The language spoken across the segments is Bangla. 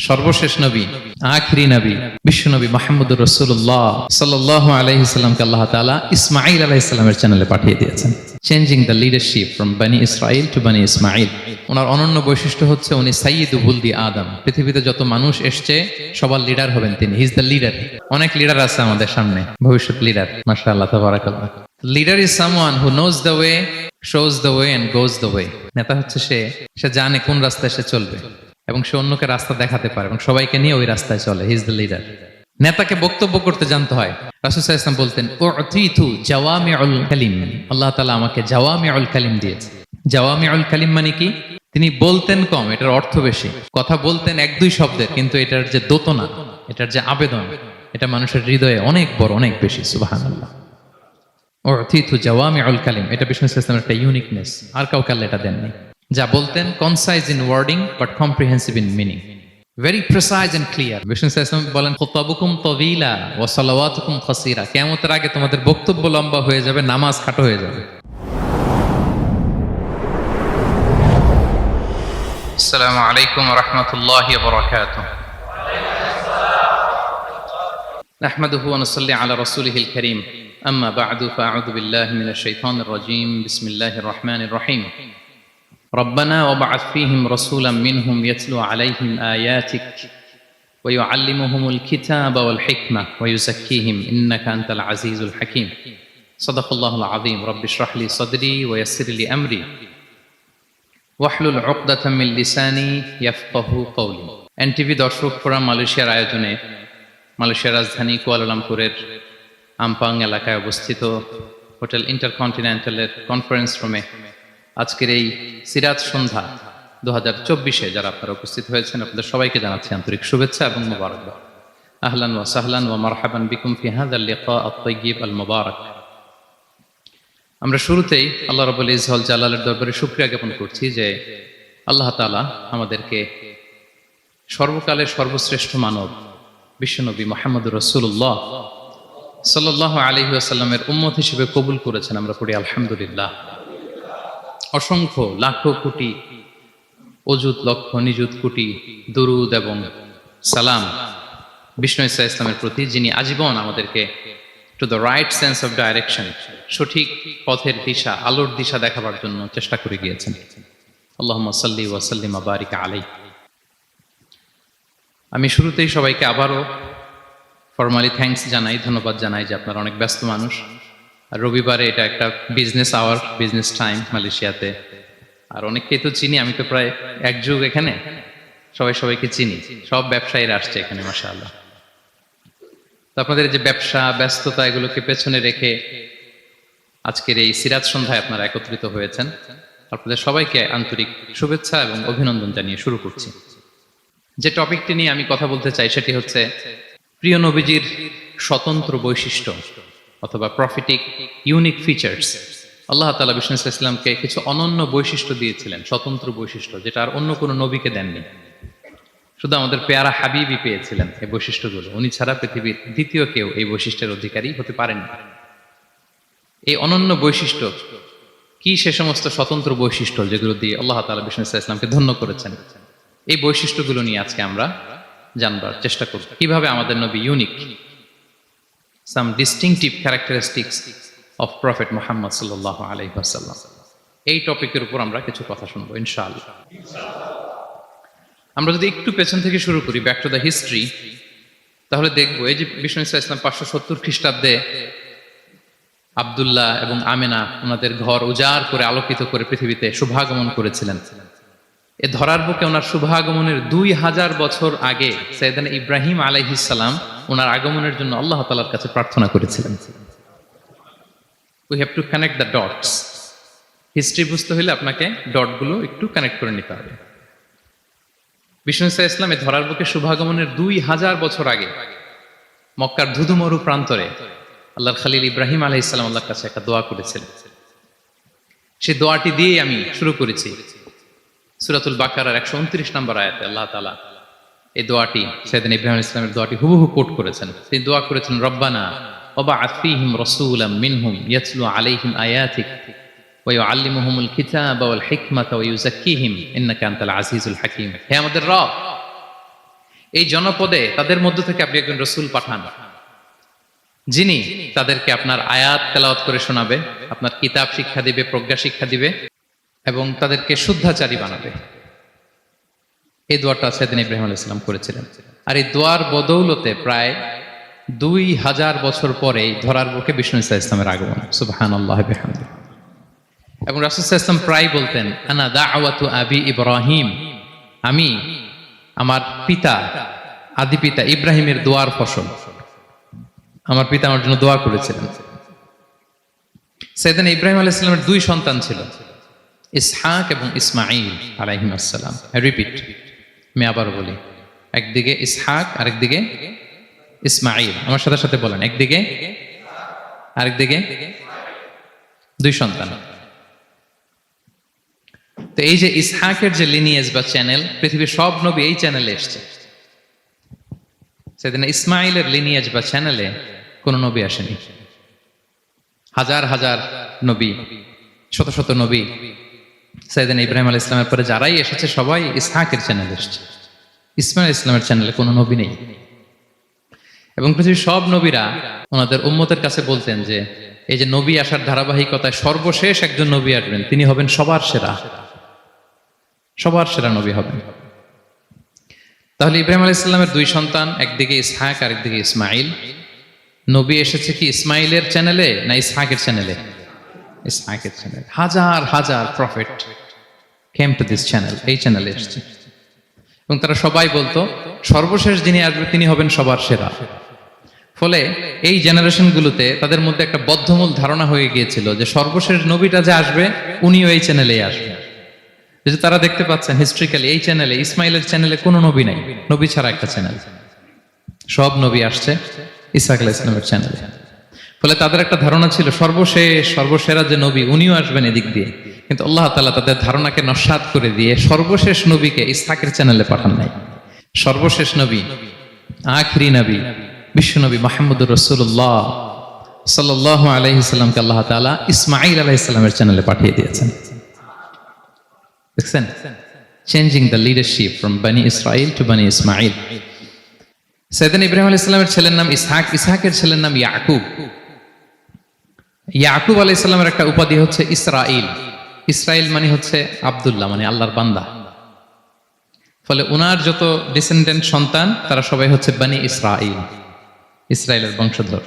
সর্বশেষ নবী, আখিরি নবী, বিশ্ব নবী মুহাম্মদুর রাসূলুল্লাহ সাল্লাল্লাহু আলাইহি সাল্লামকে আল্লাহ তাআলা ইসমাঈল আলাইহিস সালামের চ্যানেলে পাঠিয়ে দিয়েছেন। চেঞ্জিং দ্য লিডারশিপ ফ্রম বনি ইসরাইল টু বনি ইসমাঈল। ওনার অনন্য বৈশিষ্ট্য হচ্ছে উনি সাইয়্যিদু বুলদি আদম। পৃথিবীতে যত মানুষ এসছে সবার লিডার হবেন তিনি। He is the leader. অনেক লিডার আছে আমাদের সামনে, ভবিষ্যৎ লিডার। মাশাআল্লাহ, তাবারাকাল্লাহ। Leader is someone who knows the way, shows the way and goes the way. নেতা হচ্ছে সে জানে কোন রাস্তায় সে চলবে এবং সে অন্যকে রাস্তা দেখাতে পারে এবং সবাইকে নিয়ে ওই রাস্তায় চলে। হি ইজ দ্য লিডার। নেতাকে বক্তব্য করতে জানতে হয়। রাসূল সাল্লাল্লাহু আলাইহি ওয়াসাল্লাম বলতেন, উ'তিতু জাওয়ামিউল কালিম। আল্লাহ তাআলা আমাকে জাওয়ামিউল কালিম দিয়েছে। জাওয়ামিউল কালিম মানে কি? তিনি বলতেন কম, এটার অর্থ বেশি। কথা বলতেন এক দুই শব্দের, কিন্তু এটার যে দোতনা, এটার যে আবেদন, এটা মানুষের হৃদয়ে অনেক বড়, অনেক বেশি। সুবহানাল্লাহ। উ'তিতু জাওয়ামিউল কালিম, এটা বিষ্ণু সাল্লাল্লাহু আলাইহি ওয়াসাল্লামের একটা ইউনিকনেস। আর কাউকে আল্লাহ এটা দেননি। যা বলতেন concise in wording but comprehensive in meaning, very precise and clear. বিষ্ণু সাল্লাল্লাহু আলাইহি ওয়াসাল্লাম বলেন, খুতাবুকুম তাওয়িলা ওয়া সালাওয়াতুকুম কাসীরা। কিয়ামতের আগে তোমাদের বক্তব্য লম্বা হয়ে যাবে, নামাজ খাটো হয়ে যাবে। আসসালামু আলাইকুম ওয়া রাহমাতুল্লাহি ওয়া বারাকাতুহু। নাহমাদুহু ওয়া নুসাল্লি আলা রাসূলিহিল কারীম। আম্মা বা'দু ফাআউযু বিল্লাহি মিনাশ শাইতানির রাজীম। বিসমিল্লাহির রহমানির রহিম। ربنا وابعث فيهم رسولا منهم يتلو عليهم آياتك ويعلمهم الكتاب والحكمة ويزكيهم إنك أنت العزيز الحكيم. صدق الله العظيم. رب اشرح لي صدري ويسر لي أمري واحلل عقدة من لساني يفقهوا قولي. এনটিভি দর্শক ফোরাম মালয়েশিয়ার আয়োজনে মালয়েশিয়ার রাজধানী কুয়ালালামপুরের আমপাং এলাকায় অবস্থিত হোটেল ইন্টারকন্টিনেন্টালের কনফারেন্স রুমে আজকের এই সিরাত সন্ধ্যা 2024-এ যারা আপনারা উপস্থিত হয়েছেন, আপনাদের সবাইকে জানাচ্ছি আন্তরিক শুভেচ্ছা এবং মোবারকবাদ। আহলান ওয়া সাহলান ওয়া মারহাবান বিকুম ফি হাযাল লিকা আত-তাইয়্যিব আল মুবারাক। আমরা শুরুতেই আল্লাহ রাব্বুল ইজ্জত জালালের দরবারে শুকরিয়া জ্ঞাপন করছি যে আল্লাহ তাআলা আমাদেরকে সর্বকালের সর্বশ্রেষ্ঠ মানব বিশ্বনবী মুহাম্মদুর রাসূলুল্লাহ সাল্লাল্লাহু আলাইহি ওয়াসাল্লামের উম্মত হিসেবে কবুল করেছেন। আমরা পড়ি আলহামদুলিল্লাহ। অসংখ্য লাখো কোটি অযুত লক্ষ নিযুত কোটি দুরুদ এবং সালাম বিষ্ণু ঈসা ইসলামের প্রতি, যিনি আজীবন আমাদেরকে to the right sense of direction, সঠিক পথের দিশা, আলোর দিশা দেখাবার জন্য চেষ্টা করে গিয়েছেন। আল্লাহুম্মা সাল্লি ওয়া সাল্লিম ওয়া বারিক আলাইহি। আমি শুরুতেই সবাইকে আবারও ফরমালি থ্যাঙ্কস জানাই, ধন্যবাদ জানাই যে আপনারা অনেক ব্যস্ত মানুষ। আর রবিবারে এটা একটা বিজনেস আওয়ার, বিজনেস টাইম মালয়েশিয়াতে। আর অনেককেই তো চিনি, আমি তো প্রায় এক যুগ এখানে, সবাইকে চিনি। সব ব্যবসায়ীরা আসছে এখানে, মাশাআল্লাহ। তো আপনাদের যে ব্যবসা ব্যস্ততা, এগুলোকে পেছনে রেখে আজকের এই সিরাত সন্ধ্যায় আপনারা একত্রিত হয়েছেন। আপনাদের সবাইকে আন্তরিক শুভেচ্ছা এবং অভিনন্দন জানিয়ে শুরু করছি। যে টপিকটি নিয়ে আমি কথা বলতে চাই সেটি হচ্ছে প্রিয় নবীজির স্বতন্ত্র বৈশিষ্ট্য অথবা প্রফিটিক ইউনিক ফিচার্স। আল্লাহ তাআলা বিষ্ণু ইসলামকে কিছু অনন্য বৈশিষ্ট্য দিয়েছিলেন, স্বতন্ত্র বৈশিষ্ট্য, যেটা আর অন্য কোনো নবীকে দেননি। শুধু আমাদের পেয়ারা হাবিবই পেয়েছিলেন এই বৈশিষ্ট্যগুলো। উনি ছাড়া পৃথিবীর দ্বিতীয় কেউ এই বৈশিষ্ট্যের অধিকারী হতে পারেন। এই অনন্য বৈশিষ্ট্য কি? সে সমস্ত স্বতন্ত্র বৈশিষ্ট্য যেগুলো দিয়ে আল্লাহ তাআলা বিষ্ণু ইসলামকে ধন্য করেছেন। এই বৈশিষ্ট্যগুলো নিয়ে আজকে আমরা জানবার চেষ্টা করব, কিভাবে আমাদের নবী unique. Some distinctive characteristics of Prophet Muhammad sallallahu alaihi wasallam. এই টপিকের উপর আমরা কিছু কথা শুনবো ইনশাআল্লাহ। আমরা যদি একটু পেছন থেকে শুরু করি, ব্যাক টু দ্য হিস্ট্রি, তাহলে দেখবো এই যে বিষ্ণু ঈসা ইসলাম 570 খ্রিস্টাব্দে আব্দুল্লাহ এবং আমেনা ওনাদের ঘর উজাড় করে আলোকিত করে পৃথিবীতে শুভাগমন করেছিলেন। এ ধরার বুকে ওনার শুভাগমনের 2000 বছর আগে সাইয়েদনা ইব্রাহিম আলাইহিস সালাম ওনার আগমনের জন্য আল্লাহ তাআলার কাছে প্রার্থনা করেছিলেন। We have to connect the dots. History বুঝতে হলে আপনাকে ডটগুলো একটু কানেক্ট করে নিতে হবে। বিষ্ণু ঈসা ইসলাম এই ধরার বুকে শুভাগমনের 2000 বছর আগে মক্কার ধুধুমরু প্রান্তরে আল্লাহর খলিল ইব্রাহিম আলাইহিস সালাম আল্লাহর কাছে একটা দোয়া করেছিলেন। সেই দোয়াটি দিয়েই আমি শুরু করেছি। সূরাতুল বাকারার 129 নম্বর আয়াতে আল্লাহ তাআলা এই দোয়াটি, সাইয়েদনা ইব্রাহিম আলাইহিস সালামের দোয়াটি হুবহু কোট করেছেন। তিনি দোয়া করেছেন, রব্বানা ওয়াবআথ ফীহিম রাসূলাম মিনহুম ইয়াতলু আলাইহিম আয়াতিক ওয়া ইউআল্লিমুহুমুল কিতাবা ওয়াল হিকমাতা ওয়া ইউযাক্কিহিম ইন্নাকা আনতাল আজিজুল হাকীম। হে আমাদের রব, এই জনপদে তাদের মধ্য থেকে আপনি একজন রসুল পাঠান, যিনি তাদেরকে আপনার আয়াত তেলাওয়াত করে শোনাবে, আপনার কিতাব শিক্ষা দিবে, প্রজ্ঞা শিক্ষা দিবে এবং তাদেরকে শুদ্ধাচারী বানাবে। এই দোয়াটা সেদিন ইব্রাহিম আলাইহিস সালাম করেছিলেন। আর এই দোয়ার বদৌলতে প্রায় 2000 বছর পরে ধরার বুকে বিষ্ণু ইসা ইসলামের আগমন। সুবহানাল্লাহ বিহামদিহি। এবং রাসূল সাল্লাল্লাহু আলাইহি ওয়াসাল্লাম প্রায় বলতেন, আনা দাওয়াতু আবি ইব্রাহিম, আমি আমার পিতা, আদি পিতা ইব্রাহিমের দোয়ার ফসল। আমার পিতা আমার জন্য দোয়া করেছিলেন। সেদিন ইব্রাহিম আলাইহিস সালামের 2 সন্তান ছিল, ইসহাক এবং ইসমাঈল আলাইহিস সালাম। আই রিপিট, আমি আবার বলি, একদিকে ইসহাক আরেকদিকে ইসমাঈল। আমার সাথে সাথে বলেন, একদিকে আরেকদিকে 2 সন্তান। তো এই যে ইসহাকের যে লিনিয়েজ বা চ্যানেল, পৃথিবীর সব নবী এই চ্যানেলে এসেছে। সেদিন ইসমাঈলের লিনিয়েজ বা চ্যানেলে কোন নবী আসেনি। হাজার হাজার নবী, শত শত নবী সেদিন ইব্রাহিম আলাইহিস সালামের পরে যারাই এসেছে সবাই ইসহাকের চ্যানেলে এসেছে। ইসমাঈল ইসলামের চ্যানেলে কোনো নবী নেই। এবং পৃথিবীর সব নবীরা ওনাদের উম্মতের কাছে বলতেন যে এই যে নবী আসার ধারাবাহিকতায় সর্বশেষ একজন নবী আসবেন, তিনি হবেন সবার সেরা, সবার সেরা নবী হবেন। তাহলে ইব্রাহিম আলাইহিস সালামের 2 সন্তান, একদিকে ইসহাক আর একদিকে ইসমাঈল। নবী এসেছে কি ইসমাঈলের চ্যানেলে না ইসহাকের চ্যানেলে? ইসহাকের চ্যানেলে। হাজার হাজার prophet came to this channel, এই চ্যানেলে এসেছে। এবং তারা সবাই বলতো সর্বশেষ যিনি আসবে তিনি হবেন সবার সেরা। ফলে এই জেনারেশনগুলোতে তাদের মধ্যে একটা বদ্ধমূল ধারণা হয়ে গিয়েছিল যে সর্বশেষ নবীটা যে আসবে উনিও এই চ্যানেলেই আসবে। যে তারা দেখতে পাচ্ছেন হিস্ট্রিক্যালি এই চ্যানেলে, ইসমাইলের চ্যানেলে কোনো নবী নাই, নবী ছাড়া একটা চ্যানেল। সব নবী আসছে ইসহাক আলাইহিস সালামের চ্যানেলে। ফলে তাদের একটা ধারণা ছিল সর্বশেষ সর্বসেরা যে নবী উনিও আসবেন এদিক দিয়ে। কিন্তু আল্লাহ তাআলা তাদের ধারণাকে নস্যাৎ করে দিয়ে সর্বশেষ নবীকে ইসহাকের চ্যানেলে পাঠান নাই। সর্বশেষ নবী, আখিরি নবী, বিশ্ব নবী মুহাম্মদুর রাসূলুল্লাহ সাল্লাল্লাহু আলাইহি সাল্লামকে আল্লাহ তাআলা ইসমাঈল আলাইহিস সালামের চ্যানেলে পাঠিয়ে দিয়েছেন। দেখছেন, চেঞ্জিং দ্য লিডারশিপ ফ্রম বনি ইসরাইল টু বনি ইসমাঈল। সাইয়েদনা ইব্রাহিম আলাইহিস সালামের ছেলের নাম ইসহাক, ইসহাকের ছেলের নাম ইয়াকুব। ইয়াকুব আলাইহিস সালামের একটা উপাধি হচ্ছে ইসরাইল। ইসরাইল মানে হচ্ছে আব্দুল্লাহ, মানে আল্লাহর বান্দা। ফলে উনার যত ডিসেন্ডেন্ট সন্তান তারা সবাই হচ্ছে বনি ইসরাইল, ইসরায়েলের বংশধর।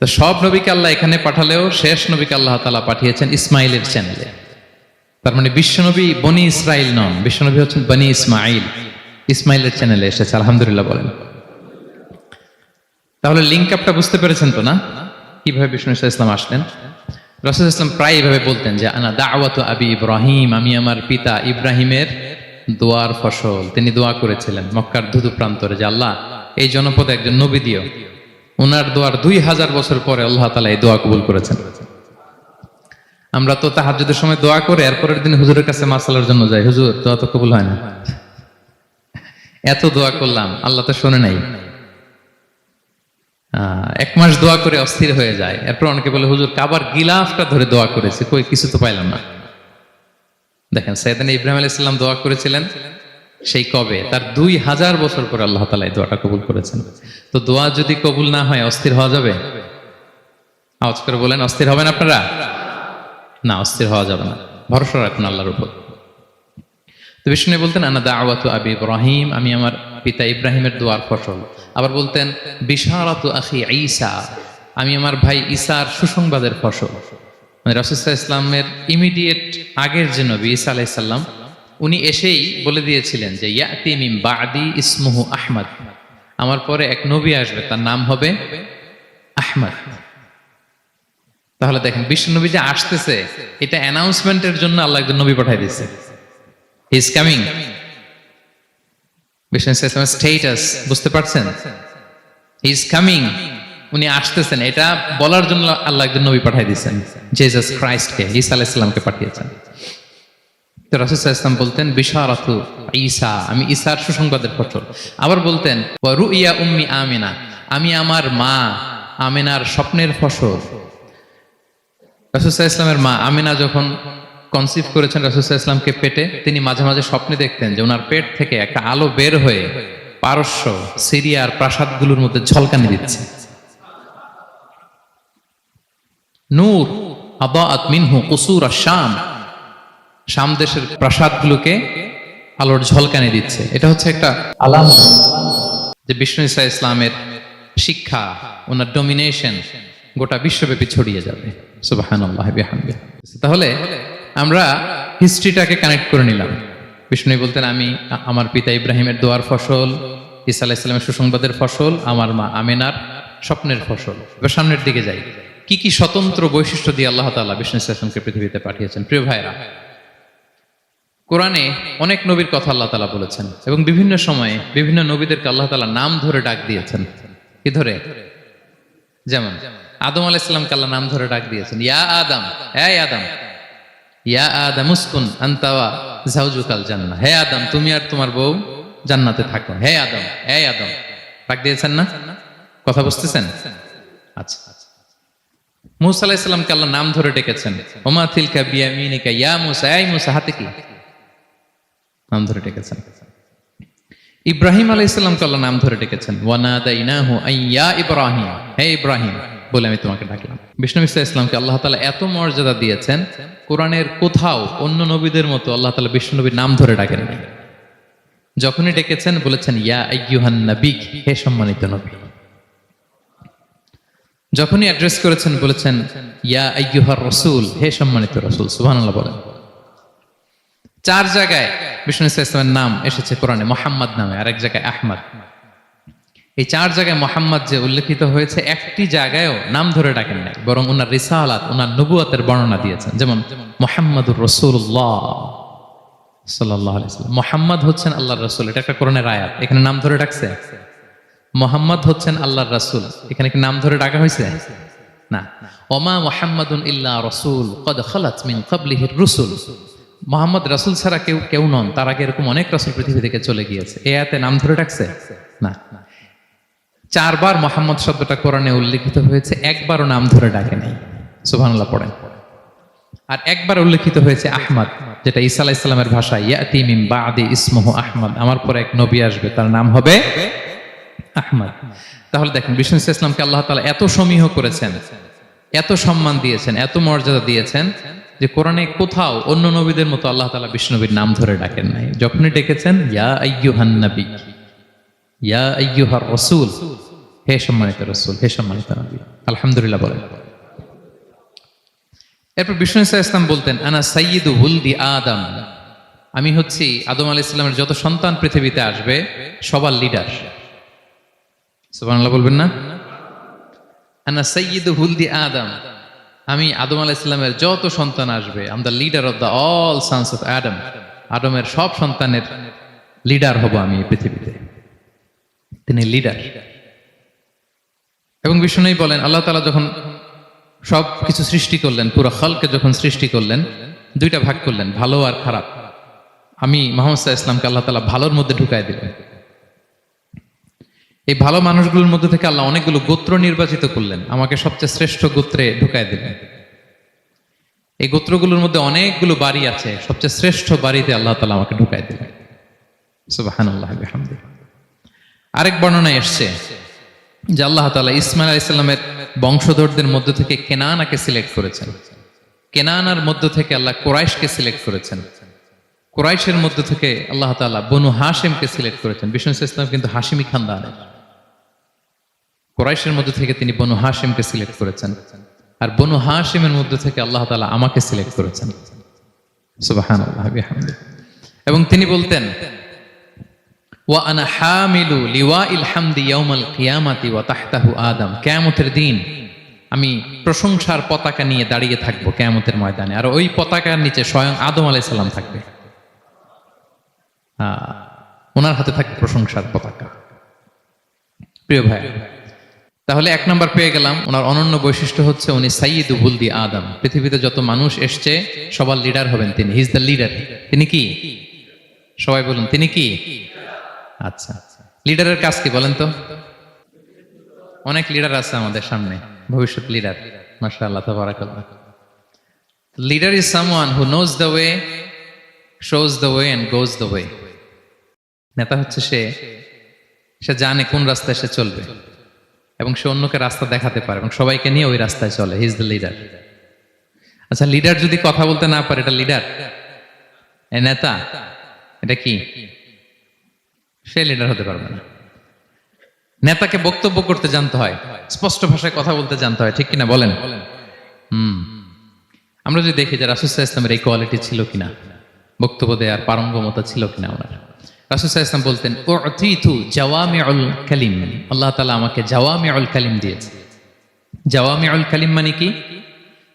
তো সব নবীকে আল্লাহ এখানে পাঠালেও শেষ নবীকে আল্লাহ তাআলা পাঠিয়েছেন ইসমাইলের চ্যানেলে। তার মানে বিশ্বনবী বনি ইসরাইল নন, বিশ্বনবী হচ্ছেন বনি ইসমাইল, ইসমাইলের চ্যানেলে এসেছে। আলহামদুলিল্লাহ বলেন। তাহলে লিঙ্ক আপটা বুঝতে পেরেছেন তো না, কিভাবে বিষ্ণু ইসলাম আসলেন? রাসূল ইসলাম প্রায় এইভাবে বলতেন যে আনা দাওয়াতু আবি ইব্রাহিম, আমি আমার পিতা ইব্রাহিমের দোয়ার ফসল। তিনি দোয়া করেছিলেন মক্কার ধুধু প্রান্তরে যে আল্লাহ এই জনপদে একজন নবী দিও। ওনার দোয়ার 2000 বছর পরে আল্লাহ তাআলা এই দোয়া কবুল করেছেন। আমরা তো তাহাজ্জুদের সময় দোয়া করে এরপরের দিন হুজুরের কাছে মাসালার জন্য যাই, হুজুর দোয়া তো কবুল হয় না। এত দোয়া করলাম আল্লাহ তো শোনে নাই। 1 মাস দোয়া করে অস্থির হয়ে যায়। এরপর অনেকে বলে হুজুর কাবার গিলাফটা ধরে দোয়া করেছি, কই কিছু তো পাইলাম না। দেখেন সাইয়েদনা ইব্রাহিম আলাইহিস সালাম দোয়া করেছিলেন সেই কবে, তার 2000 বছর পরে আল্লাহ তাআলা এই দোয়াটা কবুল করেছেন। তো দোয়া যদি কবুল না হয় অস্থির হওয়া যাবে? আওয়াজ করে বলেন, অস্থির হবেন আপনারা? না, অস্থির হওয়া যাবে না, ভরসা রাখুন আল্লাহর উপর। তো বিষ্ণু বলতেন আনা দাওয়াতু আবি ইব্রাহিম, আমি আমার পিতা ইব্রাহিমের দোয়ার ফসল। আবার বলতেন বিশারাতু আখি ঈসা, আমি আমার ভাই ঈসার সুসংবাদের ফসল। মানে রাসূল সাল্লাল্লাহু আলাইহি ওয়াসাল্লামের ইমিডিয়েট আগের যে নবী ঈসা আলাইহিস সালাম, উনি এসেই বলে দিয়েছিলেন যে ইয়াতি মিন বাদি ইসমুহু আহমদ, আমার পরে এক নবী আসবে তার নাম হবে আহমদ। তাহলে দেখেন বিশ্ব নবী যে আসতেছে এটা অ্যানাউন্সমেন্টের জন্য আল্লাহ একজন নবী পাঠিয়ে দিয়েছে। He is coming. বিশ্ব নবীর স্ট্যাটাস বুঝতে পারছেন? হি ইজ কামিং, উনি আসতেছেন, এটা বলার জন্য আল্লাহ একজন নবী পাঠিয়ে দিয়েছেন, জিসাস ক্রাইস্টকে, ঈসা আলাইহিস সালামকে পাঠিয়েছেন। তো রাসূল সাল্লাল্লাহু আলাইহি ওয়াসাল্লাম বলতেন বিশারাতু ঈসা, আমি ঈসার সুসংবাদের ফসল। আবার বলতেন ওয়া রুইয়া উম্মি আমিনা, আমি আমার মা আমিনার স্বপ্নের ফসল। রাসূল সাল্লাল্লাহু আলাইহি ওয়াসাল্লামের মা আমিনা যখন কনসিভ করেছেন রাসূল সাল্লাল্লাহু আলাইহি ওয়াসাল্লামকে পেটে, তিনি মাঝে মাঝে স্বপ্নে দেখতেন যে ওনার পেট থেকে একটা আলো বের হয়ে পারস্য, সিরিয়ার প্রাসাদগুলোর মধ্যে ঝলকানি দিচ্ছে। নূর আদাআত মিনহু কুসুর আশ-শাম, শাম দেশের প্রাসাদগুলোকে আলোর ঝলকানি দিচ্ছে। এটা হচ্ছে একটা আলামত যে বিষ্ণু ঈসা ইসলামের শিক্ষা, ওনার ডমিনেশন গোটা বিশ্বব্যাপী ছড়িয়ে যাবে। সুবহানাল্লাহ বিহামদিহি। তাহলে আমরা হিস্ট্রিটাকে কানেক্ট করে নিলাম। বিষ্ণু বলতেন, আমি আমার পিতা ইব্রাহিমের দোয়ার ফসল, ঈসা আলাইহিস সালামের সুসংবাদের ফসল, আমার মা আমেনার স্বপ্নের ফসল। এবার সামনের দিকে যাই, কি কি স্বতন্ত্র বৈশিষ্ট্য দিয়ে আল্লাহ তাআলা বিষ্ণু ঈসা ইসলামকে পৃথিবীতে পাঠিয়েছেন। প্রিয় ভাইরা, কোরআনে অনেক নবীর কথা আল্লাহ তাআলা বলেছেন এবং বিভিন্ন সময়ে বিভিন্ন নবীদেরকে আল্লাহ তাআলা নাম ধরে ডাক দিয়েছেন। কি ধরে? যেমন আদম আলাইহিস সালামকে আল্লাহ নাম ধরে ডাক দিয়েছেন, ইয়া আদম, এই আদম, ইয়া আদম উসকুন আনতা ওয়া যাওজুকাল জান্নাহ, হে আদম তুমি আর তোমার বউ জান্নাতে থাকো, হে আদম, এই আদম, ডাক দিয়েছেন না? কথা বুঝতেছেন? আচ্ছা, মূসা আলাইহিস সালামকে আল্লাহ নাম ধরে ডেকেছেন, ওমা তিলকা বিয়ামিনিকা ইয়া মূসা, এই মূসা হাতে কি, নাম ধরে ডেকেছেন। ইব্রাহিম আলাইহিস সালামকে আল্লাহ নাম ধরে ডেকেছেন, ওয়া নাদাইনাহু আইয়া ইব্রাহিম, হে ইব্রাহিম বলে আমি তোমাকে ডাকলাম। বিষ্ণু ঈসা ইসলামকে আল্লাহ তাআলা এত মর্যাদা দিয়েছেন, কোরআনের কোথাও অন্য নবীদের মতো আল্লাহ তাআলা বিষ্ণু নবীর নাম ধরে ডাকেন নাই। যখনই ডেকেছেন বলেছেন ইয়া আইয়ুহান নবী, হে সম্মানিত নবী। যখনই অ্যাড্রেস করেছেন বলেছেন ইয়া আইয়ুহার রাসূল, হে সম্মানিত রাসূল। সুবহানাল্লাহ বলেন। 4 জায়গায় বিষ্ণু ঈসা ইসলামের নাম এসেছে কোরআনে মুহাম্মদ নামে, আর এক জায়গায় আহমদ। এই 4 জায়গায় মুহাম্মদ যে উল্লেখিত হয়েছে, একটি জায়গায়ও নাম ধরে ডাকেন নাই, বরং ওনার রিসালাত, ওনার নবুয়তের বর্ণনা দিয়েছেন। যেমন মুহাম্মাদুর রাসূলুল্লাহ সাল্লাল্লাহু আলাইহি ওয়াসাল্লাম, মুহাম্মদ হচ্ছেন আল্লাহর রাসূল, এটা একটা কোরআনের আয়াত। এখানে নাম ধরে ডাকছে? মুহাম্মদ হচ্ছেন আল্লাহর রাসূল, এখানে কি নাম ধরে ডাকা হয়েছে? না। ওমা মুহাম্মাদুন ইল্লা রাসূল ক্বাদ খালাত মিন ক্বাবলিহির রুসুল, মুহাম্মদ রাসূল ছাড়া কেউ নন, তার আগে এরকম অনেক রাসূল পৃথিবী থেকে চলে গিয়েছে। এই আয়াতে নাম ধরে ডাকছে? না। 4 বার মুহাম্মদ শব্দটা কোরআনে উল্লেখিত হয়েছে, একবারও নাম ধরে ডাকে নাই। সুবহানাল্লাহ পড়েন। আর একবার উল্লেখিত হয়েছে আহমদ, যেটা ঈসা আলাইহিস সালামের ভাষায় ইয়াতি মিন বাদি ইসমুহু আহমদ, আমার পরে এক নবী আসবে, তার নাম হবে আহমদ। তাহলে দেখেন বিষ্ণু ইসলামকে আল্লাহ তাআলা এত সমীহ করেছেন, এত সম্মান দিয়েছেন, এত মর্যাদা দিয়েছেন যে কোরআনে কোথাও অন্য নবীদের মতো আল্লাহ তাআলা বিষ্ণু নবীর নাম ধরে ডাকেন নাই। যখনই ডেকেছেন ইয়া আইয়ুহান নবী, ইয়া আইয়ুহার রাসূল, হে সম্মানিত রাসূল, হে সম্মানিত নবী। আলহামদুলিল্লাহ বলেন। এরপর বিষ্ণু ইসলাম বলতেন আনা সাইয়্যিদু ওয়ালদি আদম, আমি হচ্ছি আদম আলাইহিস সালামের যত সন্তান পৃথিবীতে আসবে সবার লিডার। সুবহানাল্লাহ বলবেন না? আনা সাইয়্যিদু ওয়ালদি আদম, আমি আদম আলাইহিস সালামের যত সন্তান আসবে, I am the leader of the all sons of আদম, আদমের সব সন্তানের লিডার হব আমি এই পৃথিবীতে। তিনি লিডার। এবং বিষ্ণুই বলেন আল্লাহ তাআলা যখন সব কিছু সৃষ্টি করলেন, পুরো খালকে যখন সৃষ্টি করলেন, 2টা ভাগ করলেন, ভালো আর খারাপ। আমি মুহাম্মদ সাল্লাল্লাহু আলাইহি ওয়াসাল্লামকে আল্লাহ তাআলা ভালোর মধ্যে ঢুকায় দিলেন। এই ভালো মানুষগুলোর মধ্যে থেকে আল্লাহ অনেকগুলো গোত্র নির্বাচিত করলেন, আমাকে সবচেয়ে শ্রেষ্ঠ গোত্রে ঢুকায় দিলেন। এই গোত্রগুলোর মধ্যে অনেকগুলো বাড়ি আছে, সবচেয়ে শ্রেষ্ঠ বাড়িতে আল্লাহ তাআলা আমাকে ঢুকায় দিলেন। সুবহানাল্লাহ বিহামদিহি। আরেক বর্ণনায় এসেছে যে আল্লাহ তাআলা ইসমাঈল আলাইহিস সালামের বংশধরদের মধ্য থেকে কেনানাকে সিলেক্ট করেছেন। কেনানার মধ্য থেকে আল্লাহ কুরাইশকে সিলেক্ট করেছেন। কুরাইশের মধ্য থেকে আল্লাহ তাআলা বনু হাশিমকে সিলেক্ট করেছেন। বিষ্ণু ইসলাম কিন্তু হাশিমি খানদানের। কুরাইশের মধ্য থেকে তিনি বনু হাশিমকে সিলেক্ট করেছেন, আর বনু হাশিমের মধ্য থেকে আল্লাহ তাআলা আমাকে সিলেক্ট করেছেন। সুবহানাল্লাহ বিহামদিহি। এবং তিনি বলতেন ওয়া আনা হামিলু লিওয়াইল হামদি ইয়াউমাল কিয়ামাতি ওয়া তাহতাহু আদম, কিয়ামতের দিন আমি প্রশংসার পতাকা নিয়ে দাঁড়িয়ে থাকবো কিয়ামতের ময়দানে, আর ওই পতাকার নিচে স্বয়ং আদম আলাইহিস সালাম থাকবে। ওনার হাতে থাকবে প্রশংসার পতাকা। প্রিয় ভাই, তাহলে 1 নাম্বার পেয়ে গেলাম, ওনার অনন্য বৈশিষ্ট্য হচ্ছে উনি সাইয়্যিদু ওয়ালদি আদম। পৃথিবীতে যত মানুষ এসছে সবার লিডার হবেন তিনি। He is the leader. তিনি কি? সবাই বলুন, তিনি কি? আচ্ছা, লিডারের কাজ কি বলেন তো? অনেক লিডার আছে আমাদের সামনে, ভবিষ্যৎ লিডার। মাশাআল্লাহ, তাবারাকাল্লাহ। Leader is someone who knows the way, shows the way and goes the way. নেতা হচ্ছে সে সে জানে কোন রাস্তায় সে চলবে এবং সে অন্যকে রাস্তা দেখাতে পারে এবং সবাইকে নিয়ে ওই রাস্তায় চলে। হি ইজ দ্য লিডার। আচ্ছা, লিডার যদি কথা বলতে না পারে, এটা লিডার? নেতা এটা কি? সে লিডার হতে পারবে না। নেতাকে বক্তব্য করতে জানতে হয়, স্পষ্ট ভাষায় কথা বলতে জানতে হয়, ঠিক কিনা বলেন? আমরা যদি দেখি যে রাসূল সাল্লাল্লাহু আলাইহি ওয়াসাল্লামের এই কোয়ালিটি ছিল কিনা, বক্তব্য দেওয়ার পারঙ্গমতা ছিল কিনা ওনার। রাসূল সাল্লাল্লাহু আলাইহি ওয়াসাল্লাম বলতেন, উতিতু জাওয়ামিউল কালিম, আল্লাহ তাআলা আমাকে জাওয়ামিউল কালিম দিয়েছে। জাওয়ামিউল কালিম মানে কি?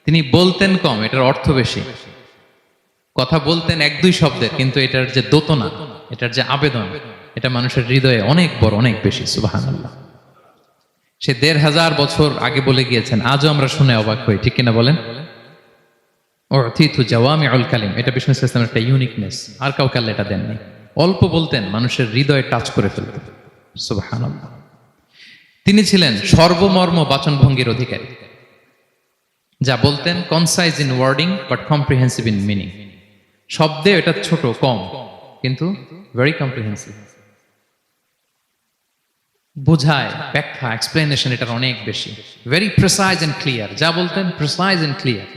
তিনি বলতেন কম, এটার অর্থ বেশি। কথা বলতেন এক দুই শব্দের, কিন্তু এটার যে দোতনা, এটার যে আবেদন, এটা মানুষের হৃদয়ে অনেক বড়, অনেক বেশি। সুবহানাল্লাহ। সে ১৫০০ বছর আগে বলে গিয়েছেন, আজও আমরা শুনে অবাক হই, ঠিক কিনা বলেন? উতিতু জাওয়ামিউল কালিম, এটা বিষ্ণু সাল্লাল্লাহু আলাইহি ওয়াসাল্লামের একটা ইউনিকনেস। আর কাউকে আল্লাহ এটা দেননি। অল্প বলতেন, মানুষের হৃদয়ে টাচ করে ফেলতেন। সুবহানাল্লাহ। তিনি ছিলেন সর্বমর্ম বাচনভঙ্গির অধিকারী। যা বলতেন concise in wording but comprehensive in meaning. শব্দে এটা ছোট, কম, কিন্তু ভেরি কম্প্রিহেন্সিভ। বোঝায়, ব্যাখ্যা, এক্সপ্লেনেশন এটার অনেক বেশি। Very precise and clear. যা বলতেন প্রিসাইজ এন্ড ক্লিয়ার।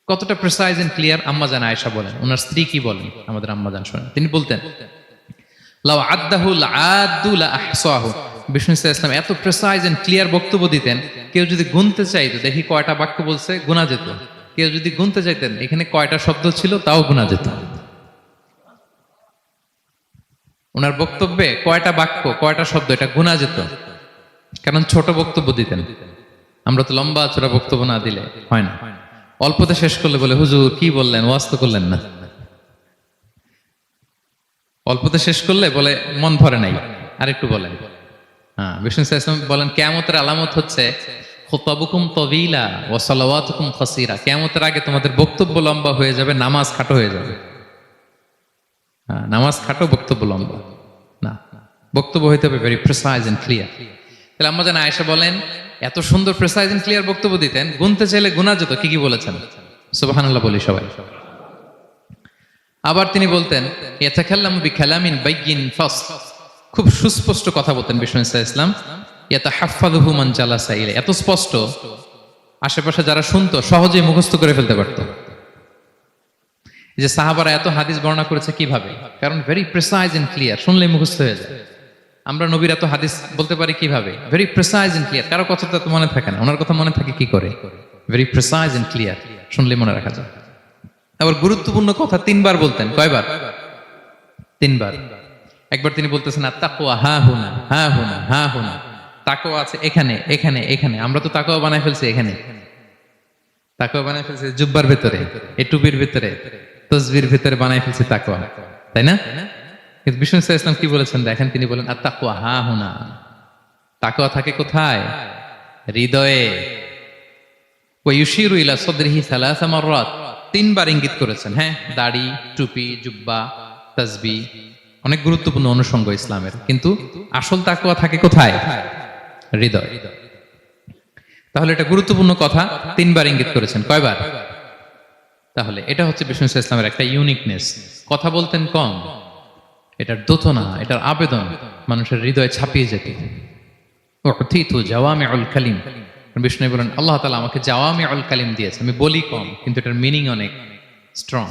কতটা প্রিসাইজ এন্ড ক্লিয়ার আম্মা জান আয়েশা বলেন, ওনার স্ত্রী কি বলেন আমাদের আম্মা জান শোনেন। তিনি বলতেন, লাউ আদ্দাহু লাআদ্দু লা আহসাহু। বিষ্ণু সাল্লাল্লাহু আলাইহি ওয়াসাল্লাম এত প্রিসাইজ এন্ড ক্লিয়ার বক্তব্য দিতেন, কেউ যদি গুনতে চাইতো, দেখি কয়টা বাক্য বলছে, গোনা যেত। কেউ যদি গুনতে চাইতেন এখানে কয়টা শব্দ ছিল, তাও গোনা যেত। ওনার বক্তব্যে কয়টা বাক্য, কয়টা শব্দ, এটা গোনা যেত। কারণ ছোট বক্তব্য দিতেন। আমরা তো লম্বা চড়া বক্তব্য না দিলে হয় না। অল্পতে শেষ করলে বলে, হুজুর কি বললেন, ওয়াজ তো করলেন না। অল্পতে শেষ করলে বলে, মন ভরে নাই, আরেকটু বলেন। হ্যাঁ, বিষ্ণু সাল্লাল্লাহু আলাইহি ওয়াসাল্লাম বলেন, কিয়ামতের আলামত হচ্ছে খুতাবুকুম তাওয়িলা ওয়া সালাওয়াতুকুম কাসীরা। কিয়ামতের আগে তোমাদের বক্তব্য লম্বা হয়ে যাবে, নামাজ খাটো হয়ে যাবে। হ্যাঁ, নামাজ খাটো, বক্তব্য লম্বা না। বক্তব্য হইতে হবে ভেরি প্রিসাইজ এন্ড ক্লিয়ার। তাহলে আম্মা জান আয়েশা বলেন, এত সুন্দর প্রিসাইজ এন্ড ক্লিয়ার বক্তব্য দিতেন, গুনতে চাইলে গুনা যেত। কি কি বলেছেন? সুবহানাল্লাহ বলি সবাই। আবার তিনি বলতেন, ইয়াতাকাল্লামু বিকালামিন বাইয়িন ফাসল। খুব সুস্পষ্ট কথা বলতেন বিষ্ণু সাল্লাল্লাহু আলাইহি ওয়াসাল্লাম। ইয়াতাহাফফাযুহু মান জালাসা ইলাইহি। এত স্পষ্ট, আশেপাশে যারা শুনতো সহজেই মুখস্থ করে ফেলতে পারতো। এই যে সাহাবারা এত হাদিস বর্ণনা করেছে কিভাবে? কারণ ভেরি প্রিসাইজ এন্ড ক্লিয়ার, শুনলেই মুখস্থ হয়ে যায়। আমরা নবীর এত হাদিস বলতে পারি কিভাবে? Very precise and clear. কারো কথা তো মনে থাকে না, ওনার কথা মনে থাকে কি করে? ভেরি প্রিসাইজ এন্ড ক্লিয়ার, শুনলেই মনে রাখা যায়। আবার গুরুত্বপূর্ণ কথা 3 বার বলতেন। কয়বার? 3 বার। একবার তিনি বলতেছেন, আত-তাকওয়া হা হুনা, হা হুনা, হা হুনা। তাকওয়া আছে এখানে, এখানে, এখানে। আমরা তো তাকওয়া বানাই ফেলছি এখানে। তাকওয়া বানাই ফেলছি জুব্বার ভিতরে, এই টুপির ভিতরে, তসবির ভিতরে বানাই ফেলছি তাকওয়া, তাই না? কিন্তু বিষ্ণু সাল্লাল্লাহু আলাইহি ওয়াসাল্লাম কি বলেছেন দেখেন? তিনি বলেন, আত-তাকওয়া হা হুনা। তাকওয়া থাকে কোথায়? হৃদয়ে। ওয়া ইউশিরু ইলা সাদরিহি সালাসা মাররাত। 3 বার ইঙ্গিত করেছেন। হ্যাঁ, দাড়ি, টুপি, জুব্বা, তাসবিহ অনেক গুরুত্বপূর্ণ অনুষঙ্গ ইসলামের, কিন্তু আসল তাকওয়া থাকে কোথায়? হৃদয়। তাহলে এটা গুরুত্বপূর্ণ কথা, 3 বার ইঙ্গিত করেছেন। কয়বার? তাহলে এটা হচ্ছে বিষ্ণু সাল্লাল্লাহু আলাইহি ওয়াসাল্লামের একটা ইউনিকনেস। কথা বলতেন কম, এটার দোতনা, এটার আবেদন মানুষের হৃদয়ে ছাপিয়ে যেত। উতিতু জাওয়ামিউল কালিম। বিষ্ণু বলেন, আল্লাহ তাআলা আমাকে জাওয়ামিউল কালিম দিয়েছে। আমি বলি কম, কিন্তু এটার মিনিং অনেক স্ট্রং।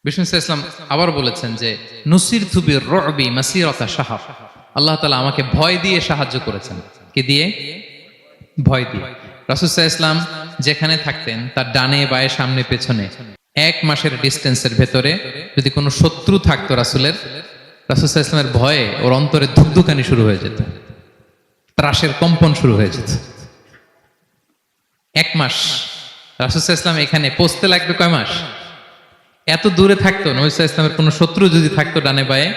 বিষ্ণু সাল্লাল্লাহু আলাইহি ওয়াসাল্লাম আবার বলেছেন যে, নুসিরতু বির-রু'বি মাসিরাতা শাহর। আল্লাহ তাআলা আমাকে ভয় দিয়ে সাহায্য করেছেন। কি দিয়ে? ভয় দিয়ে। রাসূল সাল্লাল্লাহু আলাইহি ওয়াসাল্লাম যেখানে থাকতেন তার ডানে বায়ে সামনে পেছনে 1 মাসের ডিস্টেন্সের ভেতরে যদি কোনো শত্রু থাকতো রাসূলের, রাসূল সাল্লাল্লাহু আলাইহি ওয়াসাল্লামের ভয়ে ওর অন্তরে ধুকধুকানি শুরু হয়ে যেত, ত্রাসের কম্পন শুরু হয়ে যেত। 1 মাস রাসূল সাল্লাল্লাহু আলাইহি ওয়াসাল্লাম এখানে পৌঁছতে লাগবে কয় মাস? এত দূরে থাকতো, নবী সাল্লাল্লাহু আলাইহি ওয়াসাল্লামের কোনো শত্রু যদি থাকতো ডানে বায়ে,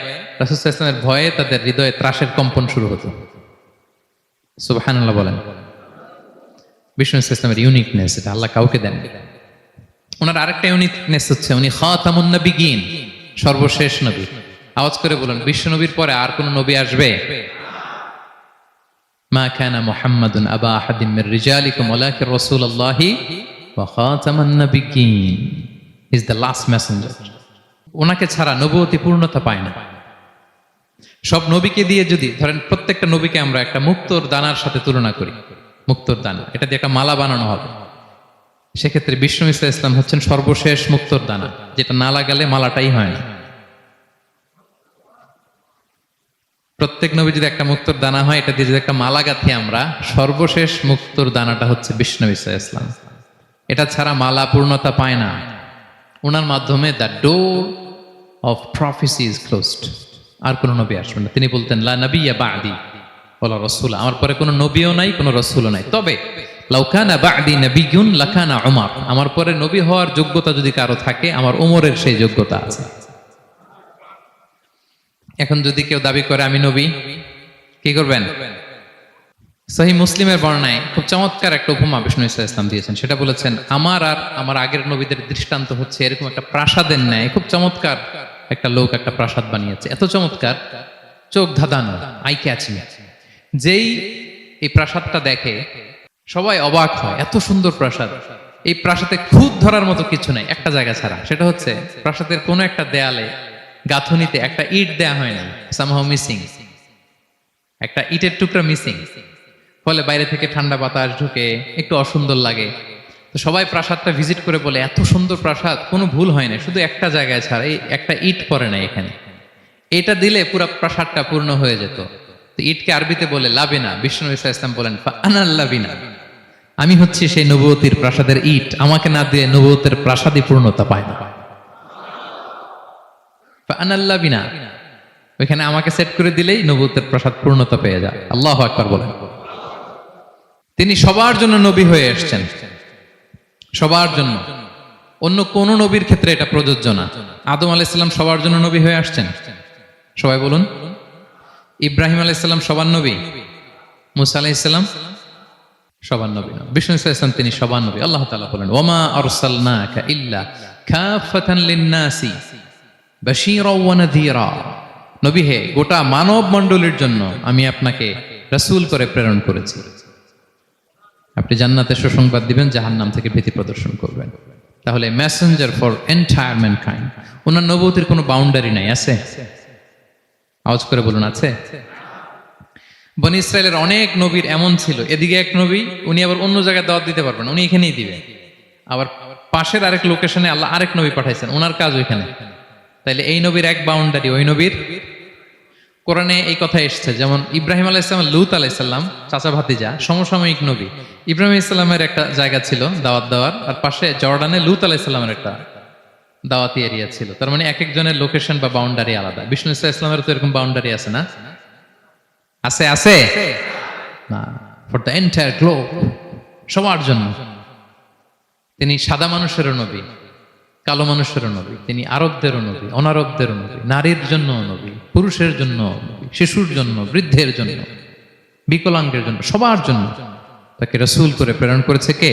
রাসূল সাল্লাল্লাহু আলাইহি ওয়াসাল্লামের ভয়ে তাদের হৃদয়ে ত্রাসের কম্পন শুরু হতো। সুবহানাল্লাহ বলেন। বিষ্ণু সাল্লাল্লাহু আলাইহি ওয়াসাল্লামের ইউনিকনেস, এটা আল্লাহ কাউকে দেন। ওনার আরেকটা ইউনিকনেস হচ্ছে উনি খাতামুন নবিয়্যিন, সর্বশেষ নবী। আওয়াজ করে বলেন, বিশ্ব নবীর পরে আর কোন নবী আসবে? মা কানা মুহাম্মাদুন আবা আহাদিম মির রিজালিকুম ওয়ালাকিন রাসূলুল্লাহি ওয়া খাতামান নবিয়্যিন। Is the last messenger. ওনাকে ছাড়া নবুয়তি পূর্ণতা পায় না। সব নবীকে দিয়ে যদি ধরেন প্রত্যেকটা নবীকে আমরা একটা মুক্তোর দানার সাথে তুলনা করি, মুক্তোর দানা, এটা দিয়ে একটা মালা বানানো হবে, সেক্ষেত্রে বিষ্ণু ইসা ইসলাম হচ্ছেন সর্বশেষ মুক্তোর দানা, যেটা না লাগালে মালাটাই হয় না। প্রত্যেক নবী যদি একটা মুক্তোর দানা হয়, এটা দিয়ে যদি একটা মালা গাঁথি আমরা, সর্বশেষ মুক্তোর দানাটা হচ্ছে বিষ্ণু ইসা ইসলাম। এটা ছাড়া মালা পূর্ণতা পায় না। ওনার মাধ্যমে the door of prophecy is closed. আর কোন নবী আসবেন না। তিনি বলতেন লা নবিয়্যা বা'দি ওয়ালা রাসূল, আমার পরে কোনো নবীও নাই, কোনো রাসূলও নাই। তবে লাউ কানা বা'দি নবিয়্যুন লাকানা উমর, আমার পরে নবী হওয়ার যোগ্যতা যদি কারো থাকে, আমার উমরের সেই যোগ্যতা আছে। এখন যদি কেউ দাবি করে আমি নবী, কি করবেন? সহিহ মুসলিমের বর্ণনায় খুব চমৎকার একটা উপমা বিষ্ণু ইসা ইসলাম দিয়েছেন। সেটা বলেছেন, আমার আর আমার আগের নবীদের দৃষ্টান্ত হচ্ছে এরকম একটা প্রাসাদের ন্যায়। খুব চমৎকার একটা লোক একটা প্রাসাদ বানিয়েছে, এত চমৎকার, চোখ ধাঁধানো, আই ক্যাচিং। যেই এই প্রাসাদটা দেখে সবাই অবাক হয়, এত সুন্দর প্রাসাদ। এই প্রাসাদে খুঁত ধরার মতো কিছু নাই একটা জায়গা ছাড়া, সেটা হচ্ছে প্রাসাদের কোনো একটা দেয়ালে গাঁথুনিতে একটা ইট দেয়া হয় না, সামহাউ মিসিং, একটা ইটের টুকরা মিসিং। ফলে বাইরে থেকে ঠান্ডা বাতাস ঢুকে একটু অসুন্দর লাগে। তো সবাই প্রাসাদটা ভিজিট করে বলে এত সুন্দর প্রাসাদ, কোনো ভুল হয় না, শুধু একটা জায়গায় ছাড়া, এই একটা ইট পড়ে না এখানে। এটা দিলে পুরো প্রাসাদটা পূর্ণ হয়ে যেত। তো ইটকে আরবিতে বলে লাবিনা। বিষ্ণু ইসা ইসলাম বলেন ফাআনাল লাবিনা, আমি হচ্ছি সেই নবুয়তির প্রাসাদের ইট, আমাকে না দিয়ে নবুয়তের প্রাসাদই পূর্ণতা পায় না। ফাআনাল লাবিনা, ওইখানে আমাকে সেট করে দিলেই নবুয়তের প্রাসাদ পূর্ণতা পেয়ে যায়। আল্লাহু আকবার বলেন। তিনি সবার জন্য নবী হয়ে এসেছেন, সবার জন্য। অন্য কোন নবীর ক্ষেত্রে এটা প্রযোজ্য না। আদম আলাইহিস সালাম সবার জন্য নবী হয়ে আসছেন, সবাই বলুন। ইব্রাহিম আলাইহিস সালাম সবার নবী, মুসা আলাইহিস সালাম সবার নবী না। বিষ্ণু ইসলাম তিনি সবার নবী। আল্লাহ তাআলা বলেন ওয়ামা আরসালনাকা ইল্লা কাফাতান লিন-নাসি বাশীরাও ওয়া নাযীরা, নবী হে, গোটা মানব মণ্ডলীর জন্য আমি আপনাকে রাসূল করে প্রেরণ করেছি। আপনি জান্নাতের সুসংবাদ দিবেন, জাহান্নাম থেকে ভীতি প্রদর্শন করবেন। তাহলে মেসেঞ্জার ফর এন্টায়ার ম্যানকাইন্ড। ওনার নবুয়তির কোনো বাউন্ডারি নাই, আছে? আওয়াজ করে বলুন, আছে? বনি ইসরায়েলের অনেক নবীর এমন ছিল, এদিকে এক নবী, উনি আবার অন্য জায়গায় দাওয়াত দিতে পারবেন, উনি এখানেই দিবেন। আবার পাশের আরেক লোকেশনে আল্লাহ আরেক নবী পাঠাইছেন, ওনার কাজ ওইখানে। তাইলে এই নবীর এক বাউন্ডারি, ওই নবীর। কোরআনে এই কথা এসছে, যেমন ইব্রাহিম আলাইহিসসালাম, লূত আলাইহিসসালাম চাচা ভাতিজা, সমসাময়িক নবী। ইব্রাহিম ইসলামের একটা জায়গা ছিল দাওয়াত দেওয়ার, আর পাশে জর্ডানে লূত আলাইহিসসালামের একটা দাওয়াতি এরিয়া ছিল। তার মানে এক একজনের লোকেশন বা বাউন্ডারি আলাদা। বিষ্ণু ইসলামের তো এরকম বাউন্ডারি আছে না? আছে? আছে না? ফর দ্য এন্টায়ার গ্লোব, সবার জন্য। তিনি সাদা মানুষেরও নবী, কালো মানুষেরও নবী, তিনি আরবদেরও নবী, অনারবদেরও নবী, নারীর জন্য নবী, পুরুষের জন্য নবী, শিশুর জন্য, বৃদ্ধের জন্য, বিকলাঙ্গের জন্য, সবার জন্য তাকে রাসূল করে প্রেরণ করেছে কে?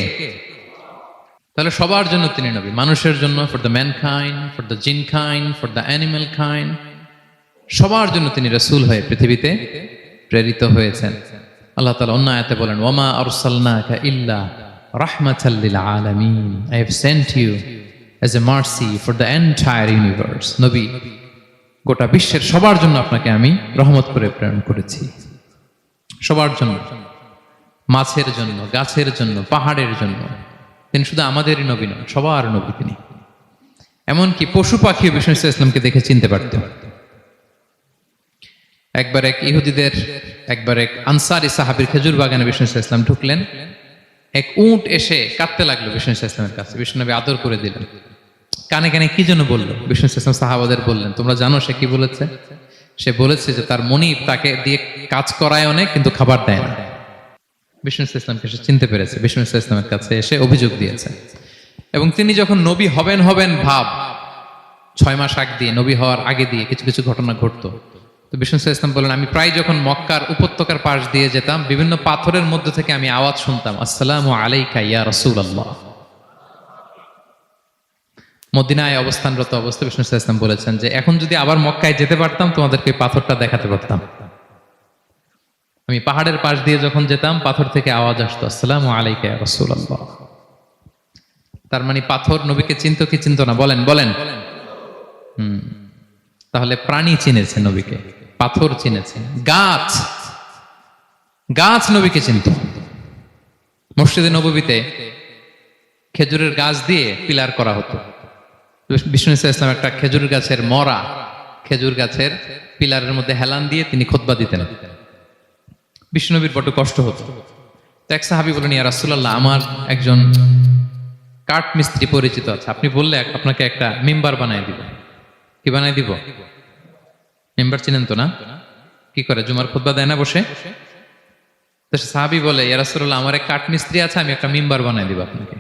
তাহলে সবার জন্য তিনি নবী, মানুষের জন্য, for the mankind, for the জিনকাইন্ড, for the animal kind, সবার জন্য তিনি রাসূল হয়ে পৃথিবীতে প্রেরিত হয়েছেন। আল্লাহ তাআলা অন্য আয়াতে বলেন ওয়ামা আরসালনাকা ইল্লা রাহমাতাল লিল আলামিন, I have sent you as a mercy for the entire universe. নবী, গোটা বিশ্বের সবার জন্য আপনাকে আমি রহমত করে প্রেরণ করেছি, সবার জন্য, মাছের জন্য, গাছের জন্য, পাহাড়ের জন্য। তিনি শুধু আমাদেরই নবী নন, সবার নবী তিনি। এমনকি পশু পাখি বিষ্ণু ইসলামকে দেখে চিনতে পারতেন। একবার এক ইহুদিদের, একবার এক আনসারি সাহাবীর খেজুর বাগানে বিষ্ণু ইসলাম ঢুকলেন। এক উট এসে কাঁদতে লাগলো বিষ্ণু ইসলামের কাছে, বিষ্ণু নবী আদর করে দিলেন। কানে কানে কি জন্য বললো? বিষ্ণু ইসলাম সাহাবাদের বললেন, তোমরা জানো সে কি বলেছে? সে বলেছে যে তার মনিব তাকে দিয়ে কাজ করায় অনেক, কিন্তু খাবার দেয় না। বিষ্ণু ইসলামকে সে চিনতে পেরেছে, বিষ্ণু ইসলামের কাছে এসে অভিযোগ দিয়েছে। এবং তিনি যখন নবী হবেন ভাব 6 মাস আগ দিয়ে, নবী হওয়ার আগে দিয়ে কিছু কিছু ঘটনা ঘটতো। তো বিষ্ণু ইসলাম বলেন, আমি প্রায় যখন মক্কার উপত্যকার পাশ দিয়ে যেতাম, বিভিন্ন পাথরের মধ্যে থেকে আমি আওয়াজ শুনতাম, আসসালামু আলাইকা ইয়া রাসূলুল্লাহ। মদিনায় অবস্থানরত অবস্থায় বিষ্ণু ইসলাম বলেছেন যে এখন যদি আবার মক্কায় যেতে পারতাম, তোমাদেরকে পাথরটা দেখাতে পারতাম। আমি পাহাড়ের পাশ দিয়ে যখন যেতাম, পাথর থেকে আওয়াজ আসতো, আসসালামু আলাইকা ইয়া রাসূলুল্লাহ। তার মানে পাথর নবীকে চিনতো কি চিনতো না? বলেন বলেন। তাহলে প্রাণী চিনেছে নবীকে, পাথর চিনেছেন, গাছ গাছ নবীকে চিনত। মসজিদে নববীতে খেজুরের গাছ দিয়ে পিলার করা হতো। বিষ্ণু ইসলাম একটা খেজুর গাছের মরা খেজুর গাছের পিলারের মধ্যে হেলান দিয়ে তিনি খুতবা দিতেন। বিষ্ণুনবীর বড় কষ্ট হতো। তো এক সাহাবী বলেন, ইয়া রাসূলুল্লাহ, আমার একজন কাঠ মিস্ত্রি পরিচিত আছে, আপনি বললে আপনাকে একটা মিম্বার বানায় দিব। কি বানায় দিব? মিম্বার চিনেন তো না? কি করে, জুমার খুতবা দেয় না বসে? তো সাহাবী বলে, ইয়া রাসূলুল্লাহ, আমার এক কাঠ মিস্ত্রি আছে, আমি একটা মিম্বার বানায় দিব আপনাকে,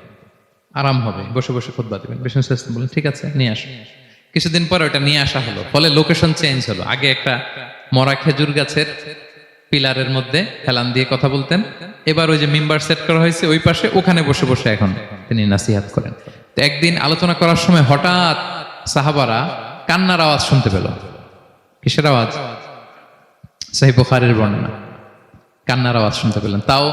আরাম হবে, বসে বসে খুতবা দিবেন। বিষ্ণু ইসলাম বলেন, ঠিক আছে, নিয়ে আসো। কিছুদিন পরে ওটা নিয়ে আসা হলো, ফলে লোকেশন চেঞ্জ হলো। আগে একটা মরা খেজুর গাছের পিলারের মধ্যে হেলান দিয়ে কথা বলতেন, এবার ওই যে মিম্বার সেট করা হয়েছে ওই পাশে, ওখানে বসে বসে এখন তিনি নাসিহাত করেন। তো একদিন আলোচনা করার সময় হঠাৎ সাহাবারা কান্নার আওয়াজ শুনতে পেল। কিসের আওয়াজ? সহিহ বুখারীর বর্ণনা, কান্নার আওয়াজ শুনতে পেলেন। তাও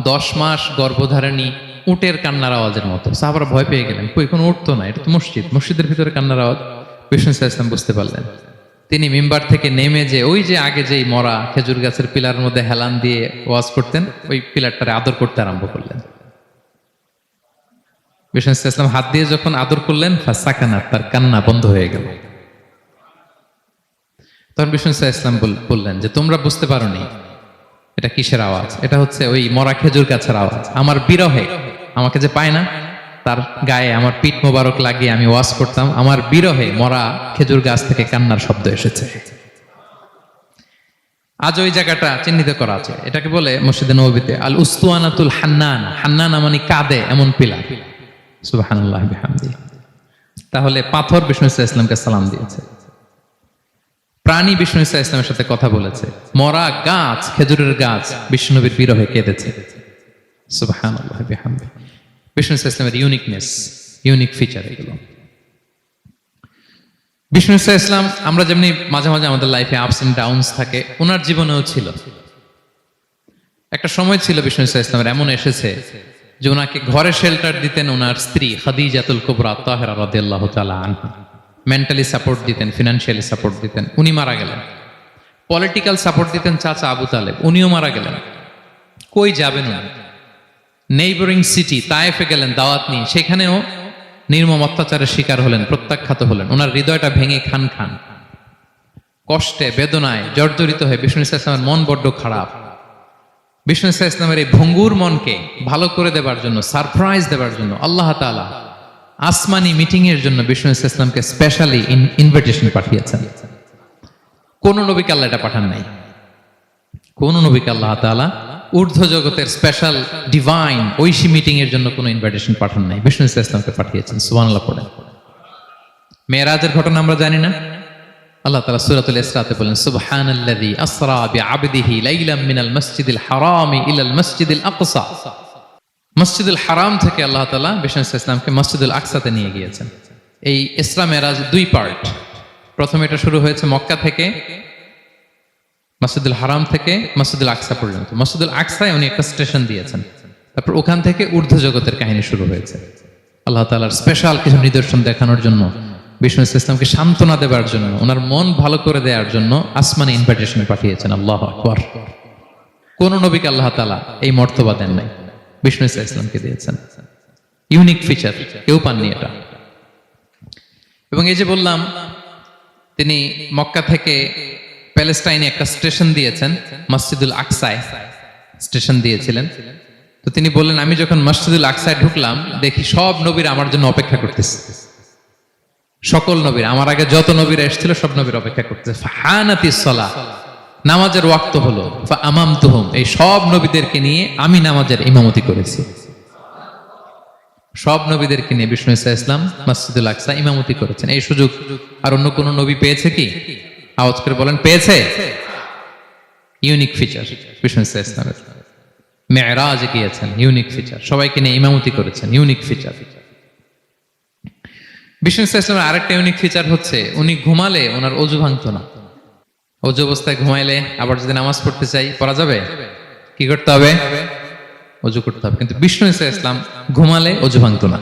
10 মাস গর্ভধারিণী উটের কান্নার আওয়াজের মতো। সাহাবারা ভয় পেয়ে গেলেন, কই, কোনো উট তো না, এটা তো মসজিদ, মসজিদের ভিতরে কান্নার আওয়াজ। বিষ্ণু ইসলাম বুঝতে পারলেন। তিনি মিম্বার থেকে নেমে যে ওই যে আগে যেই মরা খেজুর গাছের পিলারের মধ্যে হেলান দিয়ে ওয়াজ করতেন, ওই পিলারটারে আদর করতে আরম্ভ করলেন। বিষ্ণু ইসলাম হাত দিয়ে যখন আদর করলেন, ফাসাকানা, তার কান্না বন্ধ হয়ে গেল। তখন বিষ্ণু ইসলাম বললেন যে, তোমরা বুঝতে পারোনি এটা কিসের আওয়াজ? এটা হচ্ছে ওই মরা খেজুর গাছের আওয়াজ। আমার বিরহে, আমাকে যে পায় না, তার গায়ে আমার পিঠ মোবারক লাগিয়ে আমি ওয়াজ করতাম, আমার বিরহে মরা খেজুর গাছ থেকে কান্নার শব্দ এসেছে। আজ ওই জায়গাটা চিহ্নিত করা আছে। এটাকে বলে মসজিদে নববীতে আল উস্তুয়ানাতুল হান্নান। হান্নানা মানে কাঁদে এমন পিলার। সুবহানাল্লাহ বিহামদিহি। তাহলে পাথর বিষ্ণু ইসলামকে সালাম দিয়েছে, প্রাণী বিষ্ণু ইসলামের সাথে কথা বলেছে, মরা গাছ খেজুরের গাছ বিষ্ণুনবীর বিরহে কেঁদেছে। সুবহানাল্লাহ বিহামদিহি। বিষ্ণু ইসলামের ইউনিকনেস, ইউনিক ফিচার এগুলো। বিষ্ণু ইসলাম, আমরা যেমনি মাঝে মাঝে আমাদের লাইফে আপস এন্ড ডাউনস থাকে, ওনার জীবনেও ছিল। একটা সময় ছিল বিষ্ণু ইসলামের এমন এসেছে যে ওনাকে ঘরে শেল্টার দিতেন ওনার স্ত্রী খাদিজাতুল কুবরা তাহেরা রাদিয়াল্লাহু তাআলা আনহা। মেন্টালি সাপোর্ট দিতেন, ফিনান্সিয়ালি সাপোর্ট দিতেন। উনি মারা গেলেন। পলিটিক্যাল সাপোর্ট দিতেন চাচা আবু তালেব, উনিও মারা গেলেন। কই যাবেন উনি? নেইবরিং সিটি তায়েফে গেলেন দাওয়াত নিয়ে, সেখানেও নির্মম অত্যাচারের শিকার হলেন, প্রত্যাখ্যাত হলেন। ওনার হৃদয়টা ভেঙে খান খান, কষ্টে বেদনায় জর্জরিত হয়ে বিষ্ণু ইসলামের মন বড্ড খারাপ। বিষ্ণু ইসলামের এই ভঙ্গুর মনকে ভালো করে দেবার জন্য, সারপ্রাইজ দেবার জন্য আল্লাহ তাআলা আসমানি মিটিং এর জন্য বিষ্ণু ইসলামকে স্পেশালি ইনভিটেশন পাঠিয়েছেন। কোন নবীকে আল্লাহ এটা পাঠান নাই। কোন নবীকে আল্লাহ তাআলা ঊর্ধ্ব জগতের স্পেশাল ডিভাইন ঐশী মিটিং এর জন্য কোনো ইনভিটেশন পাঠান নাই, বিষ্ণু ইসলামকে পাঠিয়েছেন। সুবহানাল্লাহ পড়েন। মেরাজের ঘটনা আমরা জানি না? আল্লাহ তাআলা সূরাতুল ইসরাতে বলেন, সুবহানাল্লাযী আসরা বিআবদিহি লাইলাম মিনাল মাসজিদিল হারামি ইলাল মাসজিদিল আকসা। মসজিদুল হারাম থেকে আল্লাহ তাআলা বিষ্ণু ইসলামকে মসজিদুল আকসাতে নিয়ে গিয়েছেন। এই ইসরা মেরাজ 2 পার্ট। প্রথমে এটা শুরু হয়েছে মক্কা থেকে, মসজিদুল হারাম থেকে মসজিদুল আকসা পর্যন্ত। মসজিদুল আকসায় উনি একটা স্টেশন দিয়েছেন, তারপর ওখান থেকে ঊর্ধ্ব জগতের কাহিনী শুরু হয়েছে। আল্লাহ তাআলার স্পেশাল কিছু নিদর্শন দেখানোর জন্য, বিষ্ণু ইসলামকে সান্ত্বনা দেবার জন্য, ওনার মন ভালো করে দেওয়ার জন্য আসমানি ইনভিটেশন পাঠিয়েছেন। আল্লাহু আকবার। কোন নবীকে আল্লাহ তাআলা এই মর্তবা দেন নাই, বিষ্ণু ইসলামকে দিয়েছেন। ইউনিক ফিচার, কেউ পাননি এটা। এবং এই যে বললাম, তিনি মক্কা থেকে প্যালেস্টাইনে একটা স্টেশন দিয়েছেন, মসজিদুল আকসায় স্টেশন দিয়েছিলেন। তো তিনি বললেন, আমি যখন মসজিদুল আকসায় ঢুকলাম, দেখি সব নবীরা আমার জন্য অপেক্ষা করতেছে। সকল নবীরা, আমার আগে যত নবীরা এসেছিল সব নবীরা অপেক্ষা করতেছে। ফাহানাতিস সালাহ, নামাজের ওয়াক্ত হলো। ফাআমামতুহুম, এই সব নবীদেরকে নিয়ে আমি নামাজের ইমামতি করেছি। সব নবীদেরকে নিয়ে বিষ্ণু ইসলাম মসজিদুল আকসা ইমামতি করেছেন। এই সুযোগ আর অন্য কোন নবী পেয়েছে কি? আওয়াজ করে বলেন, পেয়েছে? ইউনিক ফিচার বিষ্ণু ইসলামের। মেরাজে গিয়েছেন, ইউনিক ফিচার। সবাইকে নিয়ে ইমামতি করেছেন, ইউনিক ফিচার। বিষ্ণু ইসলামের আরেকটা ইউনিক ফিচার হচ্ছে, উনি ঘুমালে ওনার অজু ভাঙতো না। অজু অবস্থায় ঘুমাইলে আবার যদি নামাজ পড়তে চাই, পড়া যাবে? কি করতে হবে? অজু করতে হবে। কিন্তু বিষ্ণু ইসলাম ঘুমালে অজু ভাঙতো না।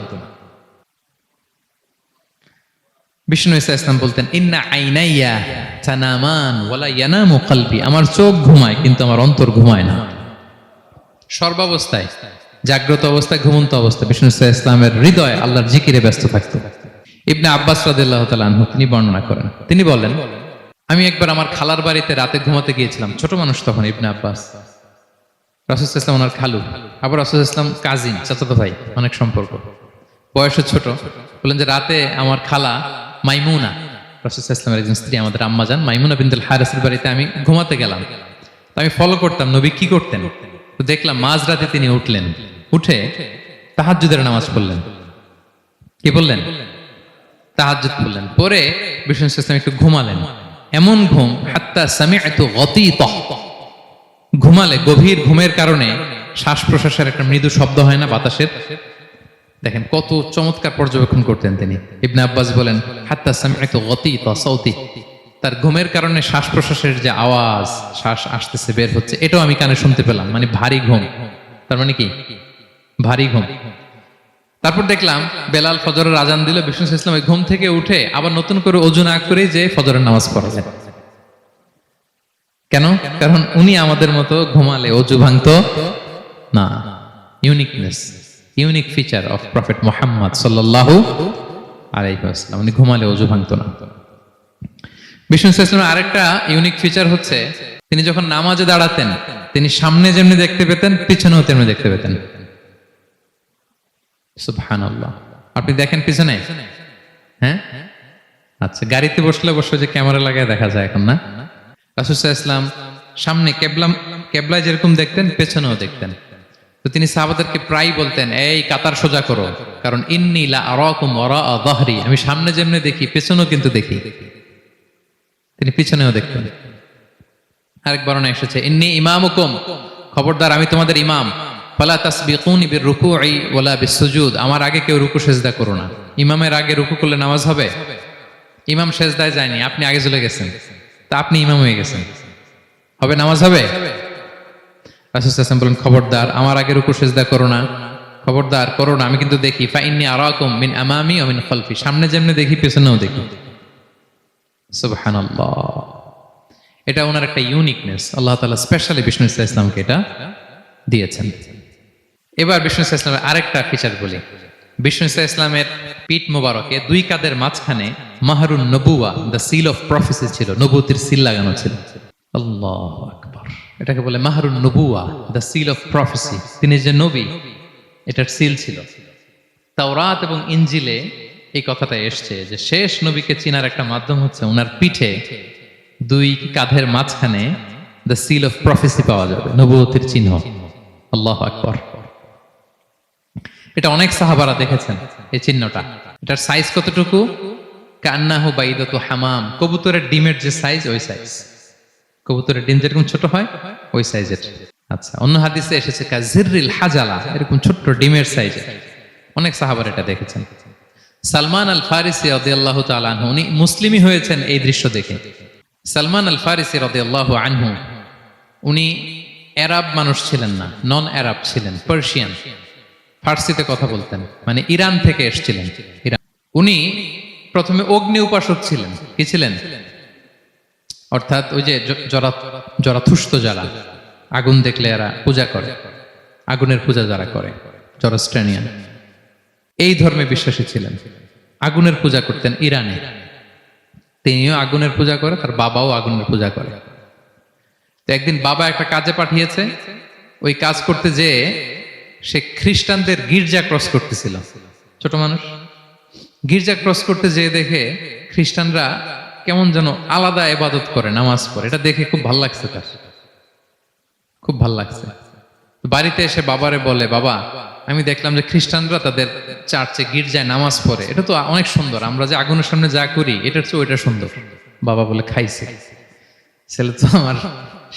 বিষ্ণু ইসলাম বলতেন, ইন্না আইনাইয়া তানামান ওয়ালা ইয়ানামু কলবি, আমার চোখ ঘুমায় কিন্তু আমার অন্তর ঘুমায় না। সর্বাবস্থায়, জাগ্রত অবস্থায়, ঘুমন্ত অবস্থায় বিষ্ণু ইসলামের হৃদয় আল্লাহর জিকিরে ব্যস্ত থাকতো। ইবনে আব্বাস রাদিয়াল্লাহু তাআলা আনহু তিনি বর্ণনা করেন, তিনি বলেন, আমি একবার আমার খালার বাড়িতে রাতে ঘুমাতে গিয়েছিলাম। ছোট মানুষ তখন ইবনে আব্বাস, রাসূল সাল্লাল্লাহু আলাইহি ওয়াসাল্লাম ওনার খালু, আবার রাসূল সাল্লাল্লাহু আলাইহি ওয়াসাল্লাম কাজিন, চাচাতো ভাই, অনেক সম্পর্ক, বয়সে ছোট। বলেন যে রাতে আমার খালা মাইমুনা, রাসূল সাল্লাল্লাহু আলাইহি ওয়াসাল্লামের একজন স্ত্রী, আমাদের আম্মাজান মাইমুনা বিনতুল হারিসের বাড়িতে আমি ঘুমাতে গেলাম। তো আমি ফলো করতাম নবী কি করতেন। তো দেখলাম মাঝরাতে তিনি উঠলেন, উঠে তাহাজ্জুদের নামাজ পড়লেন। কি বললেন? তাহাজ্জুদ পড়লেন। পরে বিষ্ণু ইসলাম একটু ঘুমালেন। এমন ঘুম, হাত্তা সামি'তু গতীতাহ, ঘুমালে গভীর ঘুমের কারণে শ্বাস প্রশ্বাসের একটা মৃদু শব্দ হয় না বাতাসের। দেখেন কত চমৎকার পর্যবেক্ষণ করতেন তিনি। ইবনে আব্বাস বলেন, হাত্তা সামি'তু গতীতা সাউতি, তার ঘুমের কারণে শ্বাস প্রশ্বাসের যে আওয়াজ, শ্বাস আসতেছে বের হচ্ছে, এটাও আমি কানে শুনতে পেলাম। মানে ভারী ঘুম, তার মানে কি ভারী ঘুম। তারপর দেখলাম বেলাল ফজরের আজান দিল, বিষ্ণু ইসলাম ওই ঘুম থেকে উঠে আবার নতুন করে ওযু না করে যে ফজরের নামাজ পড়ালেন। কেন? কারণ উনি আমাদের মতো ঘুমালে ওযু ভাঙতো না। Uniqueness, unique feature of prophet Muhammad সাল্লাল্লাহু আলাইহি ওয়াসাল্লাম, উনি ঘুমালে ওযু ভাঙতো না। বিষ্ণু ইসলামের আরেকটা ইউনিক ফিচার হচ্ছে, তিনি যখন নামাজে দাঁড়াতেন, তিনি সামনে যেমনি দেখতে পেতেন, পিছনেও তেমনি দেখতে পেতেন। সুবহানাল্লাহ। আপনি দেখেন পিছনে? হ্যাঁ, আচ্ছা, গাড়িতে বসলে অবশ্য যে ক্যামেরা লাগায় দেখা যায় এখন, না? রাসূল সাল্লাল্লাহু আলাইহি ওয়াসাল্লাম সামনে কেবলায় যেরকম দেখতেন, পেছনেও দেখতেন। তো তিনি সাহাবাদেরকে প্রায় বলতেন, এই কাতার সোজা করো, কারণ ইন্নী লা আরাকুম ওয়ারাআ যাহরি, আমি সামনে যেমনি দেখি পেছনেও কিন্তু দেখি। তিনি পিছনেও দেখতেন। আরেক বর্ণনা এসেছে, ইন্নী ইমামুকুম, খবরদার আমি তোমাদের ইমাম, ফালা তাসবিকুনি বিররুকুই ওয়ালা বিসসুজুদ, আমার আগে কেউ রুকু সিজদা করো না। ইমামের আগে রুকু করলে নামাজ হবে? ইমাম সিজদায় যায়নি, আপনি আগে চলে গেছেন, তা আপনি ইমাম হয়ে গেছেন, হবে? নামাজ হবে? রাসূল সাল্লাল্লাহু আলাইহি ওয়াসাল্লাম বলেন, খবরদার আমার আগে রুকু সিজদা করো না, খবরদার করো না, আমি কিন্তু দেখি। ফা ইন্নী আরাকুম মিন আমামি ওয়া মিন খালফি, সামনে যেমনি দেখি পেছনেও দেখি। সুবহানাল্লাহ। এটা ওনার একটা ইউনিকনেস, আল্লাহ তাআলা স্পেশালি বিষ্ণু ইসলামকে এটা দিয়েছেন। এবার বিষ্ণু ইসলামের আরেকটা ফিচার বলি। বিষ্ণু ইসলামের পিঠ মোবারকে দুই কাঁধের মাঝখানে মাহরুন নবুয়া, দ্য সিল অফ প্রফেসি ছিল, নবুয়তের সিল লাগানো ছিল। আল্লাহু আকবার। এটাকে বলে মাহরুন নবুয়া, দ্য সিল অফ প্রফেসি, তিনি যে নবী এটার সিল ছিল। তাওরাত এবং ইনজিলে এই কথাটা এসছে যে শেষ নবীকে চিনার একটা মাধ্যম হচ্ছে ওনার পিঠে দুই কাঁধের মাঝখানে দ্য সিল অফ প্রফেসি পাওয়া যাবে, নবুয়তের চিহ্ন। আল্লাহু আকবার। এটা অনেক সাহাবারা দেখেছেন এই চিহ্নটা। এটার সাইজ কতটুকু? কান্নাহু বাইদাতু হামাম, কবুতরের ডিমের যে সাইজ, ওই সাইজ। কবুতরের ডিম যেরকম ছোট হয় ওই সাইজের। আচ্ছা, অন্য হাদিসে এসেছে কাজিররিল হাজালা, এরকম ছোট্ট ডিমের সাইজের। অনেক সাহাবারা এটা দেখেছেন। সালমান আল ফারিসি রাদিয়াল্লাহু তাআলা আনহু, উনি মুসলিমই হয়েছেন এই দৃশ্য দেখে। সালমান আল ফারিসি রাদিয়াল্লাহু আনহু, উনি আরব মানুষ ছিলেন না, নন আরব ছিলেন, পার্সিয়ান, ফার্সিতে কথা বলতেন, মানে ইরান থেকে এসেছিলেন। ইরান। উনি প্রথমে অগ্নি উপাসক ছিলেন। কি ছিলেন? অর্থাৎ ওই যে জরাথুষ্ট যারা আগুন দেখলে এরা পূজা করে, আগুনের পূজা যারা করে, জরস্ট্রানিয়ান, এই ধর্মে বিশ্বাসী ছিলেন। আগুনের পূজা করতেন ইরানে। তিনিও আগুনের পূজা করে, তার বাবাও আগুনের পূজা করে। তো একদিন বাবা একটা কাজে পাঠিয়েছে, ওই কাজ করতে যেয়ে সে খ্রিস্টানদের গির্জা ক্রস করতেছিল। ছোট মানুষ গির্জা ক্রস করতে যেয়ে দেখে খ্রিস্টানরা কেমন যেন আলাদা ইবাদত করে, নামাজ পড়ে। এটা দেখে খুব ভাল লাগছে, তার খুব ভাল লাগছে। বাড়িতে এসে বাবারে বলে, বাবা আমি দেখলাম যে খ্রিস্টানরা তাদের চার্চে গির্জায় নামাজ পড়ে, এটা তো অনেক সুন্দর, আমরা যে আগুনের সামনে যা করি এটার চেয়ে ওইটা সুন্দর। বাবা বলে, খাইছে, ছেলে তো আমার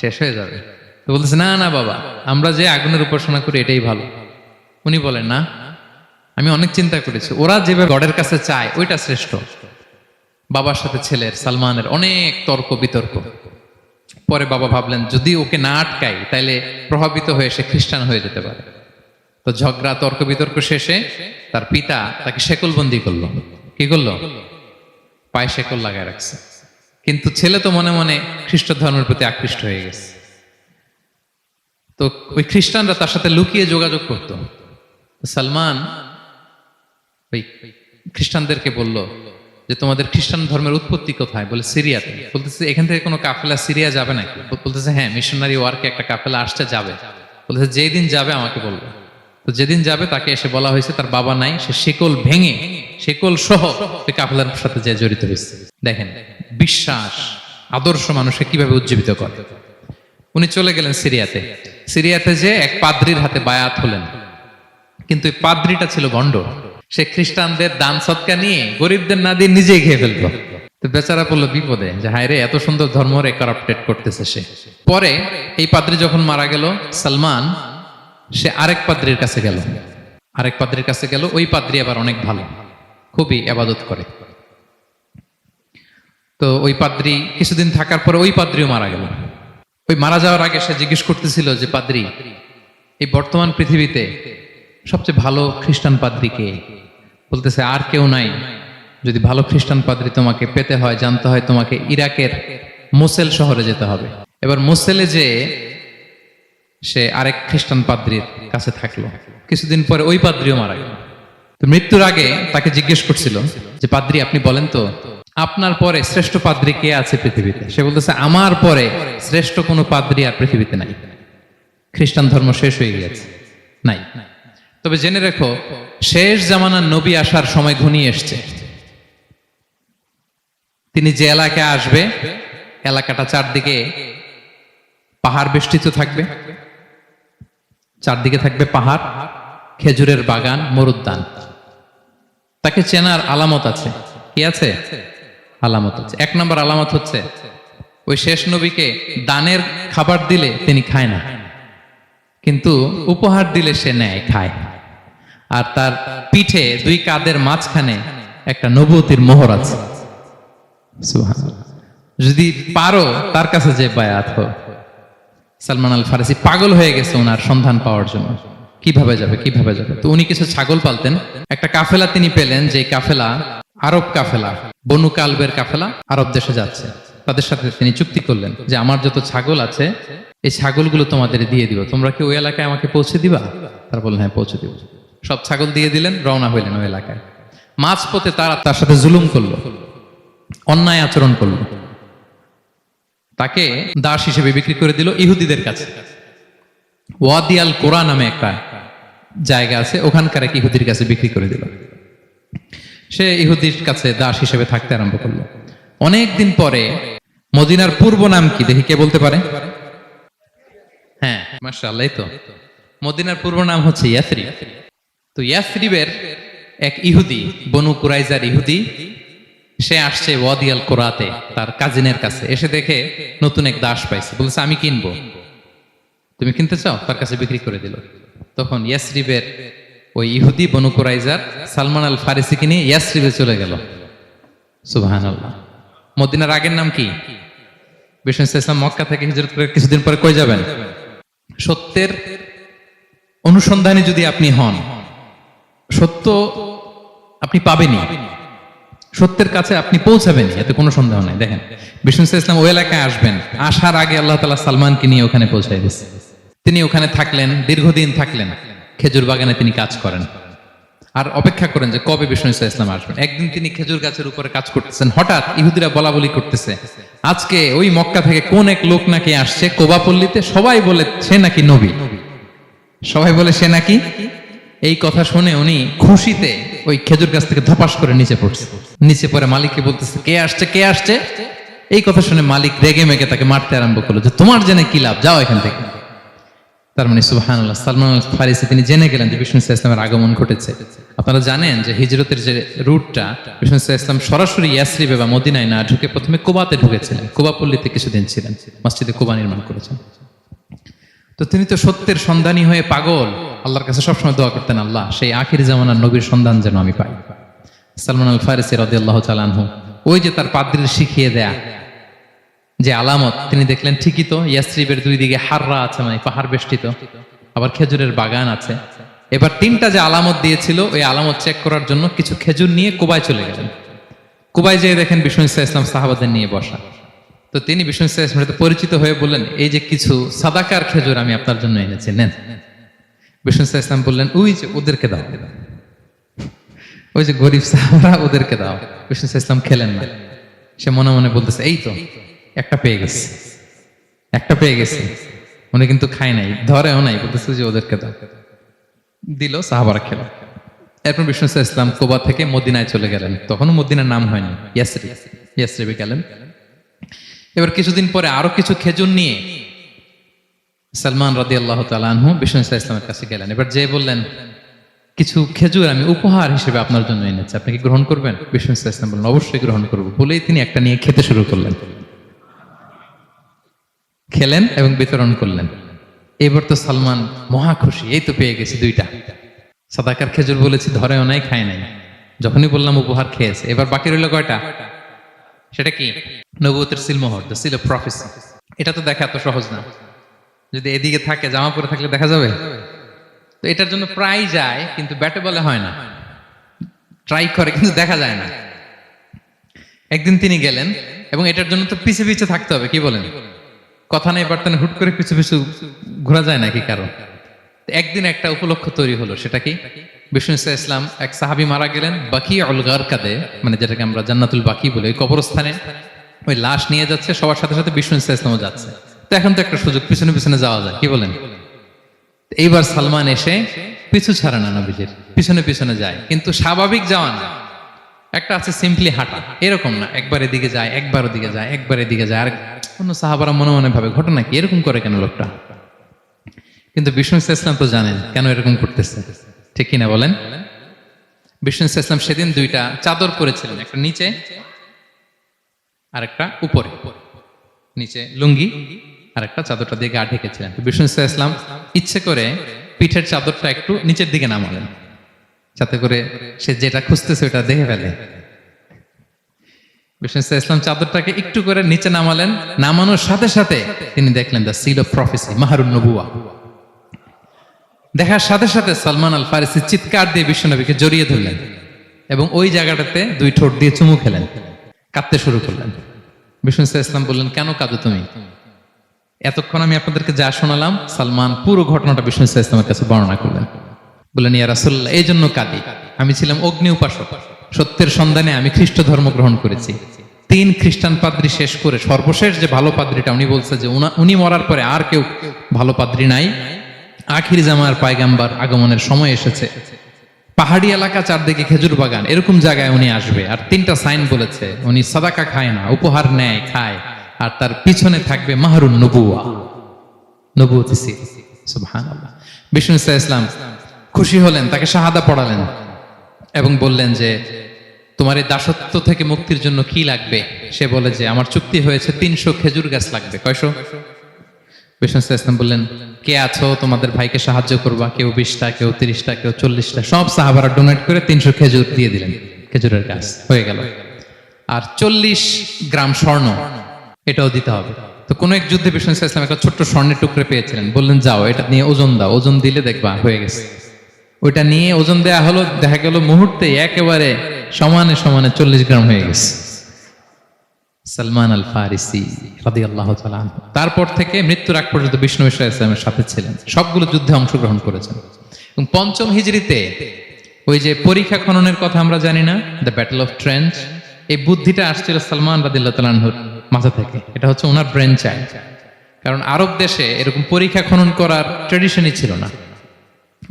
শেষ হয়ে যাবে। তো বলতেছে, না না বাবা, আমরা যে আগুনের উপাসনা করি এটাই ভালো। উনি বলেন, না, আমি অনেক চিন্তা করেছি, ওরা যেভাবে গডের কাছে চায় ওইটা শ্রেষ্ঠ। বাবার সাথে ছেলের, সালমানের অনেক তর্ক বিতর্ক। পরে বাবা ভাবলেন, যদি ওকে না আটকাই তাইলে প্রভাবিত হয়ে সে খ্রিস্টান হয়ে যেতে পারে। তো ঝগড়া তর্ক বিতর্ক শেষে তার পিতা তাকে শেকলবন্দি করলো। কি করলো? পায়ে শেকল লাগায় রাখছে। কিন্তু ছেলে তো মনে মনে খ্রিস্ট ধর্মের প্রতি আকৃষ্ট হয়ে গেছে। তো ওই খ্রিস্টানরা তার সাথে লুকিয়ে যোগাযোগ করত। সালমান ওই খ্রিস্টানদেরকে বলল যে তোমাদের খ্রিস্টান ধর্মের উৎপত্তি কোথায়? বলে সিরিয়াতে। বলতেছে এখান থেকে কোনো কাফেলা সিরিয়া যাবে নাকি? বলতেছে হ্যাঁ, মিশনারি ওয়ার্কে একটা কাফেলা আসছে, যাবে। বলতেছে যেদিন যাবে আমাকে বলবে। তো যেদিন যাবে তাকে এসে বলা হয়েছে তার বাবা নাই, সে শিকল ভেঙে শিকল সহ ওই কাফেলার সাথে যে জড়িত হয়েছে। দেখেন বিশ্বাস আদর্শ মানুষকে কিভাবে উজ্জীবিত করে। উনি চলে গেলেন সিরিয়াতে। সিরিয়াতে যে এক পাদ্রির হাতে বায়াত হলেন, কিন্তু এই পাদ্রিটা ছিল ভণ্ড। সে খ্রিস্টানদের দান সৎকা নিয়ে গরিবদের না দিয়ে নিজেই খেয়ে ফেলতো। তো বেচারা পড়লো বিপদে যে হায় রে, এত সুন্দর ধর্ম রে কারাপ্টেড করতেছে সে। পরে এই পাদ্রি যখন মারা গেল, সালমান সে আরেক পাদ্রির কাছে গেল। আরেক পাদ্রির কাছে গেল। ওই পাদ্রি আবার অনেক ভালো, খুবই ইবাদত করে। তো ওই পাদ্রি কিছুদিন থাকার পরে ওই পাদ্রিও মারা গেল। ওই মারা যাওয়ার আগে সে জিজ্ঞেস করতেছিল যে পাদ্রি, এই বর্তমান পৃথিবীতে সবচেয়ে ভালো খ্রিস্টান পাদ্রি কে? বলতেছে আর কেউ নাই। যদি ভালো খ্রিস্টান পাদ্রি তোমাকে পেতে হয়, জানতে হয়, তোমাকে ইরাকের মোসেল শহরে যেতে হবে। এবার মোসেলে যে সে আরেক খ্রিস্টান পাদ্রির কাছে থাকলো। কিছুদিন পরে ওই পাদ্রিও মারা গেল। তো মৃত্যুর আগে তাকে জিজ্ঞেস করছিল যে পাদ্রি আপনি বলেন তো, আপনার পরে শ্রেষ্ঠ পাদ্রি কে আছে পৃথিবীতে? সে বলতেছে আমার পরে শ্রেষ্ঠ কোনো পাদ্রি আর পৃথিবীতে নাই। খ্রিস্টান ধর্ম শেষ হয়ে গিয়েছে, নাই। তবে জেনে রেখো, শেষ জামানার নবী আসার সময় ঘনিয়ে এসছে। তিনি যে এলাকায় আসবে, এলাকাটা চারদিকে পাহাড় বেষ্টিত থাকবে। চারদিকে থাকবে পাহাড়, খেজুরের বাগান, মরুদ্যান। তাকে চেনার আলামত আছে। কি আছে? আলামত আছে। এক নম্বর আলামত হচ্ছে ওই শেষ নবীকে দানের খাবার দিলে তিনি খায় না, কিন্তু উপহার দিলে সে নেয়, খায়। আর তার পিঠে দুই কাঁধের মাঝখানে একটা নবুয়তির মোহর আছে। সুবহানাল্লাহ। যদি পারো তার কাছে যে বায়াত হো। সালমান আল ফারসি পাগল হয়ে গেছে ওনার সন্ধান পাওয়ার জন্য। কিভাবে যাবে, কিভাবে যাবে? তো উনি কিছু ছাগল পালতেন। একটা কাফেলা তিনি পেলেন, যে কাফেলা আরব কাফেলা, বনু কালবের কাফেলা আরব দেশে যাচ্ছে। তাদের সাথে তিনি চুক্তি করলেন যে আমার যত ছাগল আছে এই ছাগলগুলো তোমাদের দিয়ে দিব, তোমরা কি ওই এলাকায় আমাকে পৌঁছে দিবা? তারা বললেন হ্যাঁ পৌঁছে দিব। সব ছাগল দিয়ে দিলেন, রওনা হইলেন ওই এলাকায়। মাঝপথে তারা তার সাথে জুলুম করলো, অন্যায় আচরণ করলো। তাকে দাস হিসেবে বিক্রি করে দিল ইহুদিদের কাছে। ওয়াদি আল কোরা নামে একটা জায়গা আছে, ওখানকার এক ইহুদির কাছে বিক্রি করে দিল। সে ইহুদির কাছে দাস হিসেবে থাকতে আরম্ভ করলো। অনেকদিন পরে মদিনার পূর্ব নাম কি দেখি, কে বলতে পারে? হ্যাঁ মাশাআল্লাহ, তো মদিনার পূর্ব নাম হচ্ছে ইয়াসরিব। তো ইয়াসরিবের এক ইহুদি, বনু কুরাইজার ইহুদি, সে আসছে ওয়াদি আল কোরাতে তার কাজিনের কাছে। এসে দেখে নতুন এক দাস পাইছে, বলছে আমি কিনবো, তুমি কিনতে চাও? তার কাছে বিক্রি করে দিল। তখন ইয়াসরিবের ওই ইহুদি বনু কুরাইজার সালমান আল ফারিসিকে নিয়ে ইয়াসরিবে চলে গেল। সুবহানাল্লাহ। মদিনার আগের নাম কি? বিষ্ণু ইসলাম মক্কা থেকে হিজরত করে কিছুদিন পরে কই যাবেন? সত্যের অনুসন্ধানে যদি আপনি হন, সত্য আপনি পাবেনই, সত্যের কাছে আপনি পৌঁছাবেন, এতে কোনো সন্দেহ নাই। দেখেন বিষ্ণু ইসলাম ওই এলাকায় আসবেন, আসার আগে আল্লাহ তাআলা সালমানকে নিয়ে ওখানে পৌঁছায় দিয়েছে। তিনি ওখানে থাকলেন, দীর্ঘদিন থাকলেন, খেজুর বাগানে তিনি কাজ করেন আর অপেক্ষা করেন যে কবে বিষ্ণু ইসলাম আসবেন। একদিন তিনি খেজুর গাছের উপরে কাজ করতেছেন, হঠাৎ ইহুদিরা বলা বলি করতেছে আজকে ওই মক্কা থেকে কোন এক লোক নাকি আসছে কোবাপল্লীতে, সবাই বলে সে নাকি নবী, সবাই বলে সে নাকি। এই কথা শুনে উনি খুশিতে ওই খেজুর গাছ থেকে ধপাস করে নিচে পড়ছে। নিচে পড়ে মালিককে বলতেছে কে আসছে, কে আসছে। এই কথা শুনে মালিক রেগে মেগে তাকে মারতে আরম্ভ করলো যে তোমার জেনে কি লাভ, যাও এখান থেকে। তার মানে সুবহানাল্লাহ, সালমান আল ফারিসি তিনি জেনে গেলেন যে বিষ্ণু ইসলামের আগমন ঘটেছে। আপনারা জানেন যে হিজরতের যে রুটটা, বিষ্ণু ইসলাম সরাসরি ইয়াসরিবে বা মদিনায় না ঢুকে প্রথমে কুবাতে ঢুকেছিলেন, কুবাপল্লীতে কিছুদিন ছিলেন, মসজিদে কুবা নির্মাণ করেছেন। তো তিনি তো সত্যের সন্ধানী হয়ে পাগল, আল্লাহর কাছে সবসময় দোয়া করতেন, আল্লাহ সেই আখির জামানার নবীর সন্ধান যেন আমি পাই। সালমান আল ফারিসি রাদিয়াল্লাহু তাআলা আনহু ওই যে তার পাদ্রীর শিখিয়ে দেয়া যে আলামত, তিনি দেখলেন ঠিকই তো ইয়াসরিবের দুই দিকে হাররা আছে, মানে পাহাড় বেষ্টিত, আবার খেজুরের বাগান আছে। এবার তিনটা যে আলামত দিয়েছিল ওই আলামত চেক করার জন্য কিছু খেজুর নিয়ে কুবায় চলে গেলেন। কুবায় যেয়ে দেখেন বিষ্ণু ইসলাম সাহাবাদের নিয়ে বসা। তো তিনি বিষ্ণু ইসলামের সাথে পরিচিত হয়ে বললেন, এই যে কিছু সাদাকার খেজুর আমি আপনার জন্য এনেছি, নেন। বিষ্ণু ইসলাম বললেন, ওই যে ওদেরকে দাও, ওই যে গরিব সাহাবারা, ওদেরকে দাও। বিষ্ণু ইসলাম খেলেন না। সে মনে মনে বলতেছে, এই তো একটা পেয়ে গেছে, একটা পেয়ে গেছে। উনি কিন্তু খায় নাই, ধরেও নাই, বলতেছে যে ওদেরকে দাও। দিল, সাহাবারা খেল। এরপর বিষ্ণু ইসলাম কুবা থেকে মদিনায় চলে গেলেন। তখনও মদিনার নাম হয়নি, ইয়াসরিবে গেলেন। এবার কিছুদিন পরে আরো কিছু খেজুর নিয়ে সালমান রাদিয়াল্লাহু তাআলা আনহু বিষ্ণু ইসলামের কাছে গেলেন। এবার যে বললেন, কিছু খেজুর আমি উপহার হিসেবে আপনার জন্য এনেছি, আপনি কি গ্রহণ করবেন? বিষ্ণু ইসলাম বললেন, অবশ্যই গ্রহণ করবো। বলেই তিনি একটা নিয়ে খেতে শুরু করলেন, খেলেন এবং বিতরণ করলেন। এবার তো সালমান মহা খুশি, এই তো পেয়ে গেছি দুইটা সাদাকার খেজুর। বলেছি ধরেও নাই, খায় নাই। যখনই বললাম উপহার, খেয়েছে। এবার বাকি রইল কয়টা? সেটা কি? নবুয়তের সিলমোহর, দ্য সিল অফ প্রফেসি। এটা তো দেখা এত সহজ না। যদি এদিকে থাকে, জামা পরে থাকলে দেখা যাবে? তো এটার জন্য প্রায় যায়, কিন্তু ব্যাটে বলে হয় না। ট্রাই করে কিন্তু দেখা যায় না। একদিন তিনি গেলেন এবং এটার জন্য তো পিছে পিছে থাকতে হবে, কি বলেন? কথা নেই বার্তা নেই, হুট করে পিছু পিছু ঘোরা যায় নাকি কারো? একদিন একটা উপলক্ষ তৈরি হলো। সেটা কি? বিষ্ণু ইসলাম, এক সাহাবী মারা গেলেন বাকি উল গারকাদে, মানে যেটাকে আমরা জান্নাতুল বাকি বলি, ওই কবরস্থানে ওই লাশ নিয়ে যাচ্ছে। সবার সাথে সাথে বিষ্ণু ইসলামও যাচ্ছে। তো এখন তো একটা সুযোগ, পিছনে পিছনে যাওয়া যায়, কি বলেন? এইবার সালমান এসে পিছু ছাড়ে না, নবীজির পিছনে পিছনে যায়, কিন্তু স্বাভাবিক যাওয়া না। একটা আছে সিম্পলি হাঁটা, এরকম না। একবার এদিকে যায়, একবার ওদিকে যায়, একবার এদিকে যায়। আর অন্য সাহাবারা মনে মনে ভাবে, ঘটনা কি, এরকম করে কেন লোকটা? কিন্তু বিষ্ণু ইসলাম তো জানেন কেন এরকম করতেছে, ঠিক কিনা বলেন? বিষ্ণু ইসলাম সেদিন দুইটা চাদর পরেছিলেন, একটা নিচে আর একটা উপরে। নিচে লুঙ্গি আর একটা চাদরটা দিয়ে গা ঢেকেছিলেন। বিষ্ণু ইসলাম ইচ্ছে করে পিঠের চাদরটা একটু নিচের দিকে নামালেন, যাতে করে সে যেটা খুঁজতেছে ওটা দেখে ফেলে। বিষ্ণু ইসলাম চাদরটাকে একটু করে নিচে নামালেন। নামানোর সাথে সাথে তিনি দেখলেন দ্য সিল অফ প্রফেসি, মাহরুন নবুয়া। দেখার সাথে সাথে সালমান আল ফারিসি চিৎকার দিয়ে বিশ্বনবীকে জড়িয়ে ধরলেন এবং ওই জায়গাটাতে দুই ঠোঁট দিয়ে চুমু খেলেন, কাঁদতে শুরু করলেন। বিষ্ণু ইসলাম বললেন, কেন কাঁদো তুমি? এতক্ষণ আমি আপনাদেরকে যা শোনালাম, সালমান পুরো ঘটনাটা বিষ্ণু ইসলামের কাছে বর্ণনা করলেন। বললেন, ইয়া রাসূলুল্লাহ, এই জন্য কাঁদি। আমি ছিলাম অগ্নি উপাসক, সত্যের সন্ধানে আমি খ্রিস্ট ধর্ম গ্রহণ করেছি। 3 খ্রিস্টান পাদ্রী শেষ করে সর্বশেষ যে ভালো পাদ্রীটা, উনি বলছে যে উনি মরার পরে আর কেউ ভালো পাদ্রী নাই, আখির জামার পায়গাম্বার আগমনের সময় এসেছে। পাহাড়ি এলাকা, চারদিকে খেজুর বাগান, এরকম জায়গায় উনি আসবে। আর 3টা সাইন বলেছে, উনি সাদাকা খায় না, উপহার নেয়, খায়। আর তার পিছনে থাকবে মাহরুন নবুয়া, নবুয়তি সিল। সুবহানাল্লাহ। বিষ্ণু ইসলাম খুশি হলেন, তাকে শাহাদা পড়ালেন এবং বললেন যে, তোমার এই দাসত্ব থেকে মুক্তির জন্য কি লাগবে? সে বলে যে, আমার চুক্তি হয়েছে 300 খেজুর গাছ লাগবে। কয়শো? বিষ্ণু ইসলাম বললেন, কে আছো তোমাদের ভাইকে সাহায্য করবা? কেউ 20টা, কেউ 30টা, কেউ 40টা। সব সাহাবারা ডোনেট করে 300 খেজুর দিয়ে দিলেন, খেজুরের গাছ হয়ে গেল। আর 40 গ্রাম স্বর্ণ, এটাও দিতে হবে। তো কোন এক যুদ্ধে বিষ্ণু ইসলাম একটা ছোট্ট স্বর্ণের টুকরে পেয়েছিলেন, বললেন, যাও এটা নিয়ে ওজন দাও, ওজন দিলে দেখবা হয়ে গেছে। ওইটা নিয়ে ওজন দেয়া হলো, দেখা গেল মুহূর্তে একেবারে সমানে সমানে 40 গ্রাম হয়ে গেছে। সালমান আল ফারিসি রাদিয়াল্লাহু তাআলা আনহু তারপর থেকে মৃত্যুর আগ পর্যন্ত বিষ্ণু ইসলামের সাথে ছিলেন, সবগুলো যুদ্ধে অংশগ্রহণ করেছেন। এবং 5ম হিজরিতে ওই যে পরীক্ষা খননের কথা আমরা জানি না, দ্য ব্যাটল অফ ট্রেঞ্চ, এই বুদ্ধিটা আসছিল সালমান রাদিয়াল্লাহু তাআলা আনহুর মাথা থেকে। এটা হচ্ছে ওনার ব্রেন চাইল্ড। কারণ আরব দেশে এরকম পরীক্ষা খনন করার ট্রেডিশনই ছিল না।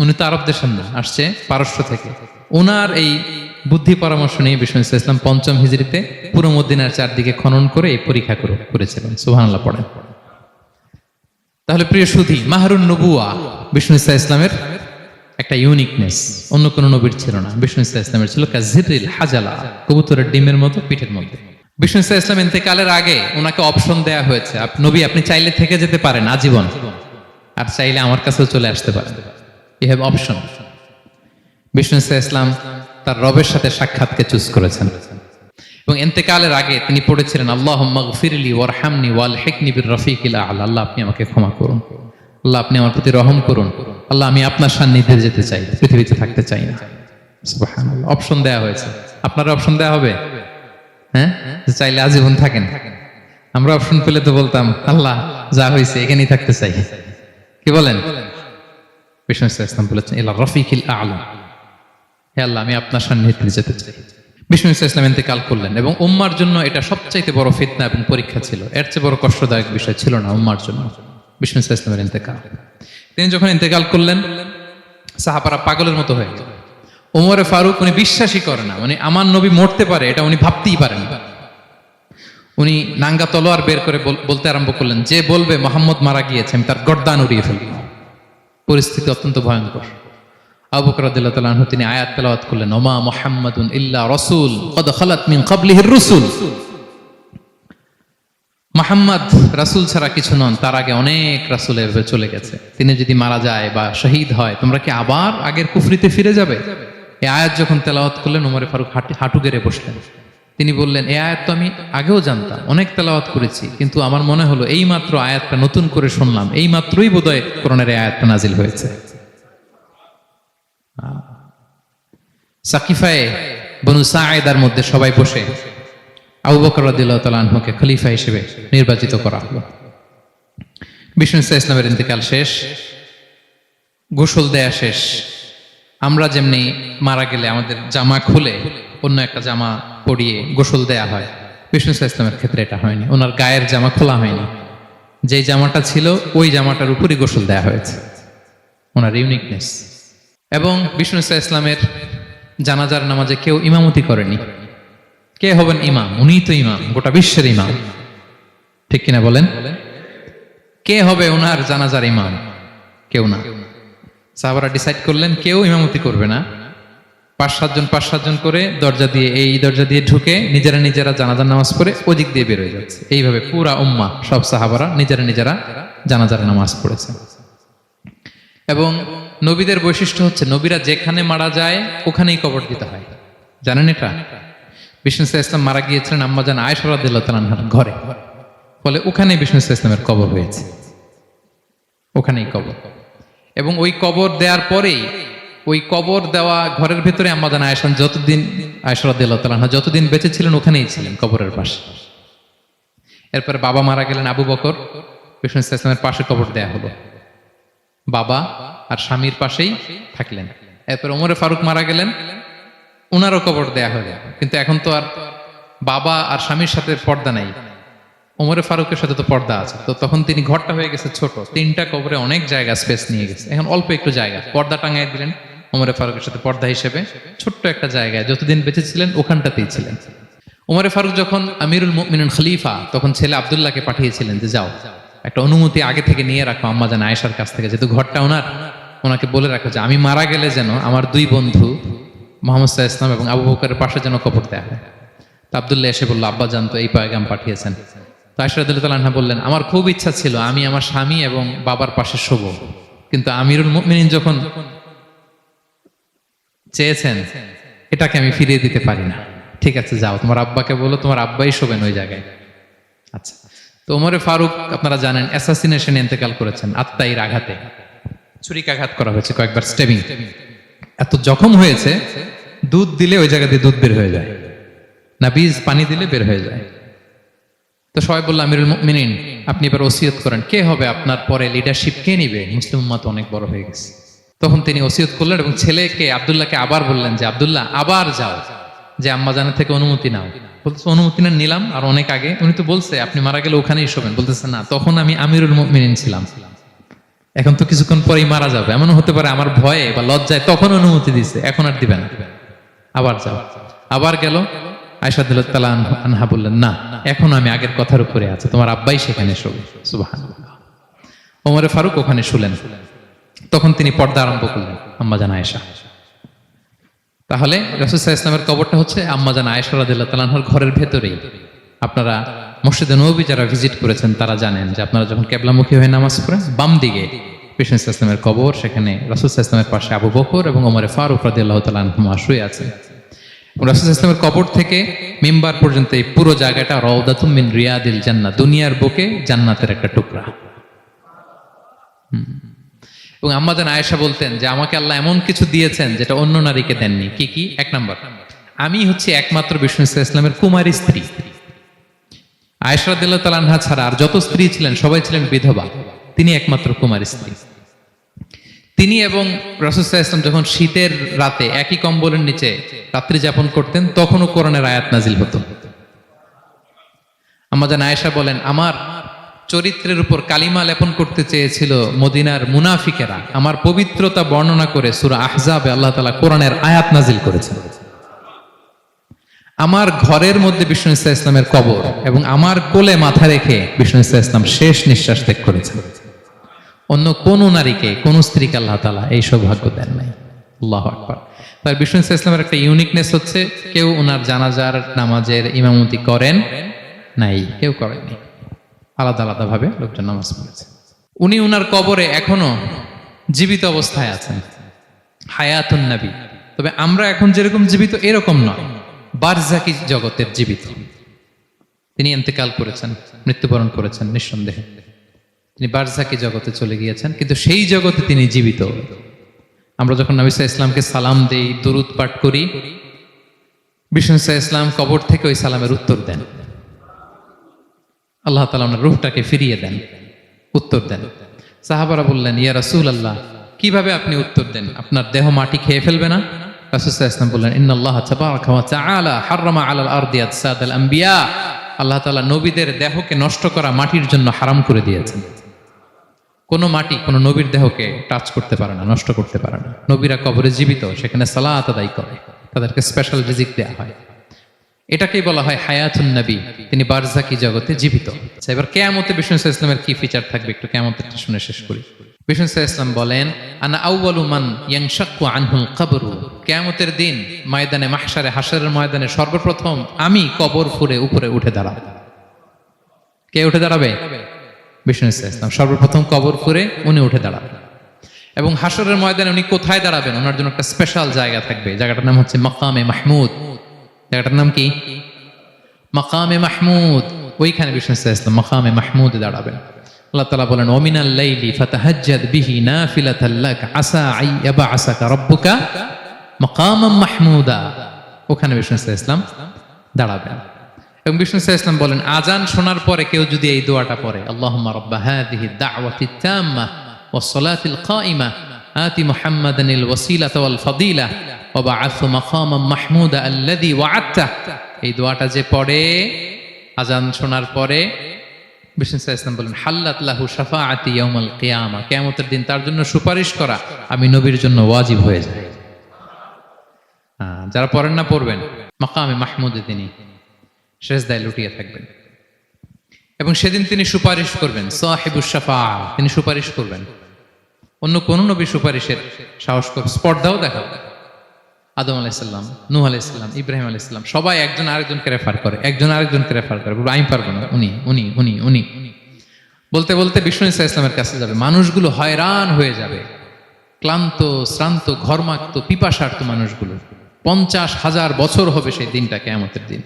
উনি তো আরব দেশের না, আসছে পারস্য থেকে। ওনার এই বুদ্ধি পরামর্শ নিয়ে বিষ্ণু ইসলাম 5ম হিজরিতে পুরো মদিনার চারদিকে খনন করে এই পরীক্ষা করেছিলেন। সুবহানাল্লাহ পড়েন। তাহলে প্রিয় সুধী, মাহরুন নবুয়া বিষ্ণু ইসলামের একটা ইউনিকনেস, অন্য কোন নবীর ছিল না। বিষ্ণু ইসলামের ছিল কাজিরিল হাজালা, কবুতরের ডিমের মতো পিঠের মধ্যে। বিষ্ণু ইসলাম ইন্তেকালের আগে ওনাকে অপশন দেয়া হয়েছে, নবী আপনি চাইলে থেকে যেতে পারেন আজীবন, আর চাইলে আমার কাছেও চলে আসতে পারেন। You have option. বিষ্ণু ইসলাম তার রবের সাথে সাক্ষাৎকে চুজ করেছেন এবং ইন্তেকালের আগে তিনি পড়েছিলেন, আল্লাহুম্মা গফিরলি ওয়ারহামনি ওয়ালহিকনি বির রফিকিল আ'লা। আল্লাহ আপনি আমাকে ক্ষমা করুন, আল্লাহ আপনি আমার প্রতি রহম করুন, আল্লাহ আমি আপনার সান্নিধ্যে যেতে চাই, পৃথিবীতে থাকতে চাই না। সুবহানাল্লাহ। অপশন দেয়া হয়েছে, আপনার অপশন দেয়া হবে। হ্যাঁ, চাইলে আজীবন থাকেন। আমরা অপশন পেলে তো বলতাম আল্লাহ যা হয়েছে এখানেই থাকতে চাই। কি বলেন? বিষ্ণু ইসলাম বলেছেন ইলা রফিকিল আ'লা, হে আল্লাহ আমি আপনার সান্নিধ্যে যেতে চাই। বিষ্ণু ইসলাম ইন্তেকাল করলেন এবং উম্মার জন্য এটা সবচাইতে বড় ফিতনা এবং পরীক্ষা ছিল। এর চেয়ে বড় কষ্টদায়ক বিষয় ছিল না উম্মার জন্য বিষ্ণু ইসলামের ইন্তেকাল। তিনি যখন ইন্তেকাল করলেন সাহাবারা পাগলের মতো হয়ে গেল। ওমরে ফারুক উনি বিশ্বাসই করে না, মানে আমার নবী মরতে পারে এটা উনি ভাবতেই পারেন না। উনি নাঙ্গা তলোয়ার বের করে বলতে আরম্ভ করলেন, যে বলবে মোহাম্মদ মারা গিয়েছে আমি তার গর্দান উড়িয়ে ফেলব। পরিস্থিতি অত্যন্ত ভয়ঙ্কর। আবু বকর রাদিয়াল্লাহু তাআলা আনহু তিনি আয়াত তেলাওয়াত করলেন, ওমা মুহাম্মাদুন ইল্লা রাসূল ক্বাদ খালাত মিন ক্বাবলিহির রুসুল। মুহাম্মদ রাসূল ছাড়া কিছু নন, তার আগে অনেক রাসূল এভাবে চলে গেছে। তিনি যদি মারা যায় বা শহীদ হয় তোমরা কি আবার আগের কুফরিতে ফিরে যাবে? এই আয়াত যখন তেলাওয়াত করলেন ওমরে ফারুক হাঁটু গেড়ে বসলেন। তিনি বললেন, এই আয়াত তো আমি আগেও জানতাম, অনেক তেলাওয়াত করেছি, কিন্তু আমার মনে হলো এই মাত্র আয়াতটা নতুন করে শুনলাম, এই মাত্রই বোধহয় কোরআনের এই আয়াতটা নাজিল হয়েছে। সাকিফায়ে বনু সাঈদার মধ্যে সবাই বসে আবু বকর রাদিয়াল্লাহু তাআলা আনহুকে খলিফা হিসেবে নির্বাচিত করা হলো। বিষ্ণু ইসলামের ইন্তেকাল শেষ, গোসল দেয়া শেষ। আমরা যেমনি মারা গেলে আমাদের জামা খুলে অন্য একটা জামা পরিয়ে গোসল দেয়া হয়, বিষ্ণু ইসলামের ক্ষেত্রে এটা হয়নি। ওনার গায়ের জামা খোলা হয়নি, যেই জামাটা ছিল ওই জামাটার উপরই গোসল দেয়া হয়েছে, ওনার ইউনিকনেস। এবং বিষ্ণু ইসলামের জানাজার নামাজে কেউ ইমামতি করেনি। কে হবেন ইমাম? উনিই তো ইমাম, গোটা বিশ্বের ইমাম, ঠিক কিনা বলেন? কে হবে ওনার জানাজার ইমাম? কেউ না। সাহাবারা ডিসাইড করলেন কেউ ইমামতি করবে না। 5-7 জন করে দরজা দিয়ে, এই দরজা দিয়ে ঢুকে নিজেরা জানাজার নামাজ পড়ে ওদিক দিয়ে বের হয়ে যাচ্ছে। এইভাবে পুরা উম্মাহ সব সাহাবারা নিজেরা জানাজার নামাজ পড়েছে। এবং নবীদের বৈশিষ্ট্য হচ্ছে নবীরা যেখানে মারা যায় ওখানেই কবর দিতে হয়, জানেন এটা? বিষ্ণু ইসলাম মারা গিয়েছিলেন আম্মাজান আয়েশা রাদিয়াল্লাহু তাআলা আনহার ঘরে, ফলে ওখানেই বিষ্ণু ইসলামের কবর হয়েছে, ওখানেই কবর। এবং ওই কবর দেওয়ার পরেই, ওই কবর দেওয়া ঘরের ভেতরে আম্মাজান আয়েশা রাদিয়াল্লাহু তাআলা আনহা যতদিন বেঁচে ছিলেন ওখানেই ছিলেন, কবরের পাশে। এরপরে বাবা মারা গেলেন আবু বকর, বিষ্ণু ইসলামের পাশে কবর দেয়া হলো, বাবা আর স্বামীর পাশেই থাকলেন। এরপর ওমরে ফারুক মারা গেলেন, ওনারও কবর দেয়া হলো। কিন্তু এখন তো আর বাবা আর স্বামীর সাথে পর্দা নাই, ওমরে ফারুকের সাথে তো পর্দা আছে। তো তখন তিনি ঘরটা হয়ে গেছে ছোট, 3টা কবরে অনেক জায়গা স্পেস নিয়ে গেছে, এখন অল্প একটু জায়গা, পর্দা টাঙাই দিলেন ওমরে ফারুকের সাথে পর্দা হিসেবে ছোট্ট একটা জায়গায়, যতদিন বেঁচে ছিলেন ওখানটাতেই ছিলেন। ওমরে ফারুক যখন আমিরুল মুমিনিন খলিফা, তখন ছেলে আব্দুল্লাহকে পাঠিয়েছিলেন যে যাও একটা অনুমতি আগে থেকে নিয়ে রাখো আম্মাজান আয়েশার কাছ থেকে, যেহেতু ঘরটা ওনার, ওনাকে বলে রাখো যে আমি মারা গেলে যেন আমার 2 বন্ধু মুহাম্মদ সাল্লাল্লাহু আলাইহি ওয়াসাল্লাম এবং আবু বকরের পাশে যেন কবর দেয়া হয়। তো আব্দুল্লাহ এসে বলল, আব্বা জান তো এই পয়গাম পাঠিয়েছেন। তো আয়েশা রাদিয়াল্লাহু তাআলা আনহা বললেন, আমার খুব ইচ্ছা ছিল আমি আমার স্বামী এবং বাবার পাশে শোব, কিন্তু আমিরুল মুমিনিন যখন চেয়েছেন এটাকে আমি ফিরিয়ে দিতে পারি না। ঠিক আছে যাও, তোমার আব্বাকে বলো তোমার আব্বাই শোবেন ওই জায়গায়। আচ্ছা। তো ওমরে ফারুক আপনারা জানেন অ্যাসাসিনেশনে ইন্তেকাল করেছেন, আত্মাইর আঘাতে ছুরিকাঘাত করা হয়েছে, কয়েকবার স্টেবিং। এত জখম হয়েছে, দুধ দিলে ওই জায়গা দিয়ে দুধ বের হয়ে যায় না, বীজ পানি দিলে বের হয়ে যায়। তো সবাই বলল আমিরুল মুমিনিন আপনি এবার ওসিয়ত করেন, কে হবে আপনার পরে লিডারশিপ, কে নিবে? মুসলিম উম্মাহ তো অনেক বড় হয়ে গেছে। তখন তিনি ওসিয়ত করলেন এবং ছেলেকে আব্দুল্লাহকে আবার বললেন যে আব্দুল্লাহ আবার যাও, যে আম্মা জানের থেকে অনুমতি নাও। বলতেছে অনুমতি না নিলাম আর অনেক আগে, উনি তো বলছে আপনি মারা গেলে ওখানেই শোবেন। বলতেছে না, তখন আমি আমিরুল মুমিনিন ছিলাম, এখন তো কিছুক্ষণ পরেই মারা যাবে, এমনও হতে পারে আমার ভয়ে বা লজ্জায় তখন অনুমতি দিছে, এখন আর দিবেন না, আবার যাও। আবার গেল, আয়েশা রাদিয়াল্লাহু তাআলা আনহা বললেন না, এখন আমি আগের কথার উপরে আছে, তোমার আব্বাই সেখানে শোবে। সুবহানাল্লাহ। ওমরে ফারুক ওখানে শুলেন, তখন তিনি পর্দা আরম্ভ করলেন আম্মাজান আয়েশা। তাহলে রাসূল সাল্লাল্লাহু আলাইহি ওয়াসাল্লামের কবরটা হচ্ছে আম্মাজান আয়েশা রাদিয়াল্লাহু তাআলা আনহার ঘরের ভেতরেই। আপনারা মসজিদে নববী যারা ভিজিট করেছেন তারা জানেন যে আপনারা যখন কিবলামুখী হয়ে নামাজ পড়েন, বাম দিকে বিষ্ণু সাল্লাল্লাহু আলাইহি ওয়াসাল্লামের কবর, সেখানে রাসূল সাল্লাল্লাহু আলাইহি ওয়াসাল্লামের পাশে আবু বকর এবং ওমরে ফারুক রাদিয়াল্লাহু তাআলা আনহুমা শুয়ে আছেন। রাসূল সাল্লাল্লাহু আলাইহি ওয়াসাল্লামের কবর থেকে মিম্বার পর্যন্ত এই পুরো জায়গাটা রাউদাতুম মিন রিয়াদিল জান্নাহ, দুনিয়ার বুকে জান্নাতের একটা টুকরা। এবং আম্মাজান আয়েশা বলতেন যে আমাকে আল্লাহ এমন কিছু দিয়েছেন যেটা অন্য নারীকে দেননি। কি কি? 1 নাম্বার, আমি হচ্ছে একমাত্র বিষ্ণু ইসলামের কুমারী স্ত্রী। আয়েশা রাদিয়াল্লাহু তাআলা আনহা ছাড়া আর যত স্ত্রী ছিলেন সবাই ছিলেন বিধবা, তিনি একমাত্র কুমারী স্ত্রী। তিনি এবং রাসূল সাল্লাল্লাহু আলাইহি ওয়াসাল্লাম যখন শীতের রাতে একই কম্বলের নিচে রাত্রি যাপন করতেন, তখনও কোরআনের আয়াত নাজিল হতো। আম্মা জান আয়েশা বলেন, আমার চরিত্রের উপর কালিমা লেপন করতে চেয়েছিল মদিনার মুনাফিকেরা, আমার পবিত্রতা বর্ণনা করে সূরা আহজাবে আল্লাহ তাআলা কোরআনের আয়াত নাজিল করেছেন। আমার ঘরের মধ্যে বিষ্ণু ইসলামের কবর এবং আমার কোলে মাথা রেখে বিষ্ণু ইসলাম শেষ নিঃশ্বাস ত্যাগ করেছেন। অন্য কোন নারীকে, কোন স্ত্রীকে আল্লাহ তাআলা এই সৌভাগ্য দেন নাই। আল্লাহু আকবার। তার বিষ্ণু ইসলামের একটা ইউনিকনেস হচ্ছে, কেউ ওনার জানাজার নামাজের ইমামতি করেন নাই, কেউ করেননি, আলাদা আলাদা ভাবে লোকজন নামাজ পড়েছে। উনি উনার কবরে এখনো জীবিত অবস্থায় আছেন, হায়াতুন নবী। তবে আমরা এখন যেরকম জীবিত এরকম নয়, বারজাকি জগতের জীবিত। তিনি ইন্তেকাল করেছেন, মৃত্যুবরণ করেছেন নিঃসন্দেহে, তিনি বারজাকি জগতে চলে গিয়েছেন, কিন্তু সেই জগতে তিনি জীবিত। আমরা যখন নবী সাল্লাল্লাহু আলাইহি ওয়াসাল্লামকে সালাম দেই, দুরূদ পাঠ করি, বিষ্ণু সাল্লাল্লাহু আলাইহি ওয়াসাল্লাম কবর থেকে ওই সালামের উত্তর দেন। আল্লাহ তাআলা ওনার রূহটাকে ফিরিয়ে দেন, উত্তর দেন। সাহাবারা বললেন, ইয়া রাসূলুল্লাহ, কিভাবে আপনি উত্তর দেন? আপনার দেহ মাটি খেয়ে ফেলবে না? রাসূল সাল্লাল্লাহু আলাইহি ওয়াসাল্লাম বললেন, ইন্নাল্লাহা তাবারাকা ওয়া তাআলা হাররামা আলাল আরদি আজসাদাল আম্বিয়া। আল্লাহ তাআলা নবীদের দেহকে নষ্ট করা মাটির জন্য হারাম করে দিয়েছেন। কোনো মাটি কোনো নবীর দেহকে টাচ করতে পারে না, নষ্ট করতে পারে না। নবীরা কবরে জীবিত, সেখানে সালাত আদায় করে, তাদেরকে স্পেশাল রিজিক দেয়া হয়। এটাকেই বলা হয় হায়াতুন নবী, তিনি বারজাকি জগতে জীবিত। আচ্ছা, এবার কিয়ামতে বিষ্ণু সাল্লাল্লাহু আলাইহি ওয়াসাল্লামের কি ফিচার থাকবে একটু কিয়ামতেরটা শুনে শেষ করি। বিষ্ণু সাল্লাল্লাহু আলাইহি ওয়াসাল্লাম বলেন, আনা আউয়ালু মান ইয়ানশাক্কু আনহুল কবরু। কিয়ামতের দিন ময়দানে মাহশারে, হাশরের ময়দানে সর্বপ্রথম আমি কবর ফুঁড়ে উপরে উঠে দাঁড়াবো। কে উঠে দাঁড়াবে? বিষ্ণু সাল্লাল্লাহু আলাইহি ওয়াসাল্লাম সর্বপ্রথম কবর ফুঁড়ে উনি উঠে দাঁড়াবেন। এবং হাশরের ময়দানে উনি কোথায় দাঁড়াবেন? ওনার জন্য একটা স্পেশাল জায়গা থাকবে, জায়গাটার নাম হচ্ছে মাকামে মাহমুদ। জায়গাটার নাম কি? মাকামে মাহমুদ। ওইখানে বিষ্ণু সাল্লাল্লাহু আলাইহি ওয়াসাল্লাম মাকামে মাহমুদে দাঁড়াবেন। আল্লাহ তাআলা বলেন, ওয়ামিনাল লাইলি ফাতাহাজ্জাদ বিহি নাফিলাতাল লাক আসা আই ইয়াবআসাকা রাব্বুকা মাকামাম মাহমুদা। ওখানে বিষ্ণু সাল্লাল্লাহু আলাইহি ওয়াসাল্লাম দাঁড়াবেন। এবং বিষ্ণু সাল্লাল্লাহু আলাইহি ওয়াসাল্লাম বলেন, আজান শোনার পরে কেউ যদি এই দোয়াটা পড়ে, আল্লাহুম্মা রাব্বা হাযিহি দাওয়াতিত তাম্মা ওয়াস সালাতিল কাইমা আতি মুহাম্মাদানিল ওয়াসিলাতা ওয়াল ফাদিলা ওয়া বা'আথহু মাকামাম মাহমুদা আল্লাযী ওয়া'আদতা। এই দোয়াটা যে পড়ে আজান শোনার পরে, বিষ্ণু সাল্লাল্লাহু আলাইহি ওয়াসাল্লাম বলেন, হাল্লাত লাহু শাফাআতি ইয়াউমাল কিয়ামা। কিয়ামতের দিন তার জন্য সুপারিশ করা আমি নবীর জন্য ওয়াজিব হয়ে যায়। যারা পড়েন না পড়বেন, মাকামে মাহমুদে তিনি সেজদায় লুটিয়ে থাকবেন এবং সেদিন তিনি সুপারিশ করবেন। সাহিবুশ শাফাআ, তিনি সুপারিশ করবেন। অন্য কোন নবী সুপারিশের সাহস করবে, স্পর্ধাও দেখাবে। আদম আলাইহিস সালাম, নূহ আলাইহিস সালাম, ইব্রাহিম আলাইহিস সালাম সবাই একজন আরেকজনকে রেফার করে, একজন আরেকজনকে রেফার করে, বলবে আমি পারবো না, উনি উনি উনি উনি বলতে বলতে বিষ্ণু ইসলামের কাছে যাবে। মানুষগুলো হয়রান হয়ে যাবে, ক্লান্ত, শ্রান্ত, ঘর্মাক্ত, পিপাসার্ত মানুষগুলো। 50,000 বছর হবে সেই দিনটা, কিয়ামতের দিন।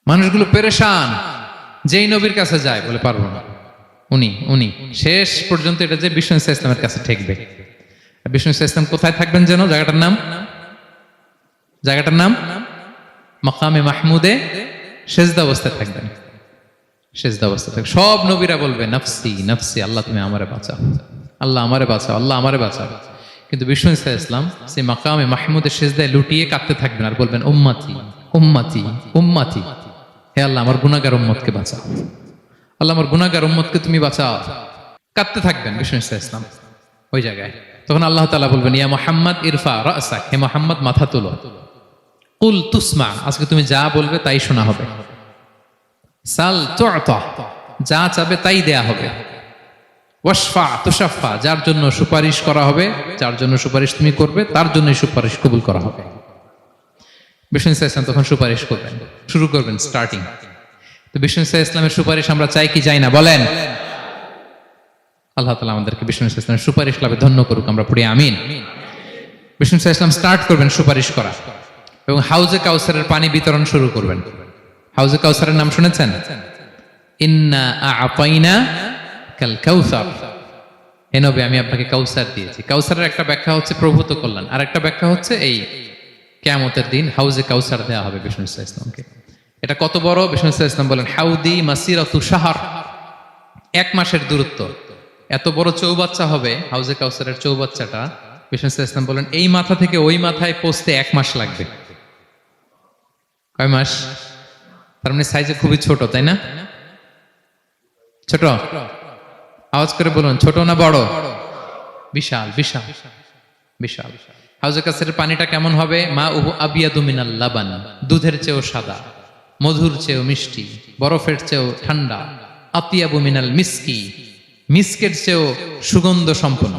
মানুষগুলো পেরেশান, যেই নবীর কাছে যায় বলে পারবো না, উনি উনি শেষ পর্যন্ত এটা যে বিষ্ণু ইসলামের কাছে ঠেকবে। বিষ্ণু ইসলাম কোথায় থাকবেন যেন? জায়গাটার নাম মাকামে মাহমুদে সেজদা অবস্থায় থাকবেন। সেজদা অবস্থায় থাকবেন। সব নবীরা বলবে নাফসি নাফসি, আল্লাহ তুমি আমারে বাঁচাও, আল্লাহ আমারে বাঁচাও, আল্লাহ আমারে বাঁচাও। কিন্তু বিষ্ণু ইসলাম সেই মাকামে মাহমুদে সেজদায় লুটিয়ে কাঁদতে থাকবেন আর বলবেন, উম্মতি উম্মতি উম্মতি, হে আল্লাহ আমার গুনাহগার উম্মতকে বাঁচাও, আল্লাহ আমার গুনাহগার উম্মতকে তুমি বাঁচাও। কাঁদতে থাকবেন বিষ্ণু ইসলাম ওই জায়গায়। তখন আল্লাহ তাআলা বলবেন, ইয়া মুহাম্মদ ইরফা রাসাক, হে মুহাম্মদ মাথা তোলো। কুল তুসমা, আজকে তুমি যা বলবে তাই শোনা হবে। সাল তু'তা, যা চাবে তাই দেয়া হবে। ওয়াশফা তুশাফা, যার জন্য সুপারিশ করা হবে, যার জন্য সুপারিশ তুমি করবে তার জন্যই সুপারিশ কবুল করা হবে। বিষ্ণু ইসলাম তখন সুপারিশ করবেন, শুরু করবেন, স্টার্টিং। তো বিষ্ণু ইসলামের সুপারিশ আমরা চাই কি চাই না বলেন? আল্লাহ তাআলা আমাদেরকে বিষ্ণু ইসলামের সুপারিশ লাভে ধন্য করুক, আমরা পড়ি আমিন। বিষ্ণু ইসলাম স্টার্ট করবেন সুপারিশ করা এবং হাউজে কাউসারের পানি বিতরণ শুরু করবেন। হাউজে কাউসারের নাম শুনেছেন? ইন্না আ'তাইনা কাল কাউসার, হে নবী আমি আপনাকে কাউসার দিয়েছি। কাউসারের একটা ব্যাখ্যা হচ্ছে প্রভূত কল্যাণ, আর একটা ব্যাখ্যা হচ্ছে এই কিয়ামতের দিন হাউজে কাউসার দেওয়া হবে বিষ্ণু ইসা ইসলামকে। এটা কত বড়? বিষ্ণু ইসা ইসলাম বলেন হাউদি মাসিরাতু শাহর, 1 মাসের দূরত্ব। এত বড় চৌবাচ্চা হবে হাউজে কাউসারের চৌবাচ্চাটা। বিষ্ণু ইসা ইসলাম বলেন এই মাথা থেকে ওই মাথায় পৌঁছতে 1 মাস লাগবে। কয় মাস? তার মানে সাইজে খুবই ছোট, তাই না? ছোট? আওয়াজ করে বলুন, ছোট না বড়? বিশাল বিশাল বিশাল। হাউজে কাউসারের পানিটা কেমন হবে? মা উহু আবিয়াদু মিনাল লাবান, দুধের চেয়েও সাদা, মধুর চেয়েও মিষ্টি, বরফের চেয়েও ঠান্ডা, আতিয়াবু মিনাল মিসকি, মিসকের চেয়েও সুগন্ধ সম্পন্ন।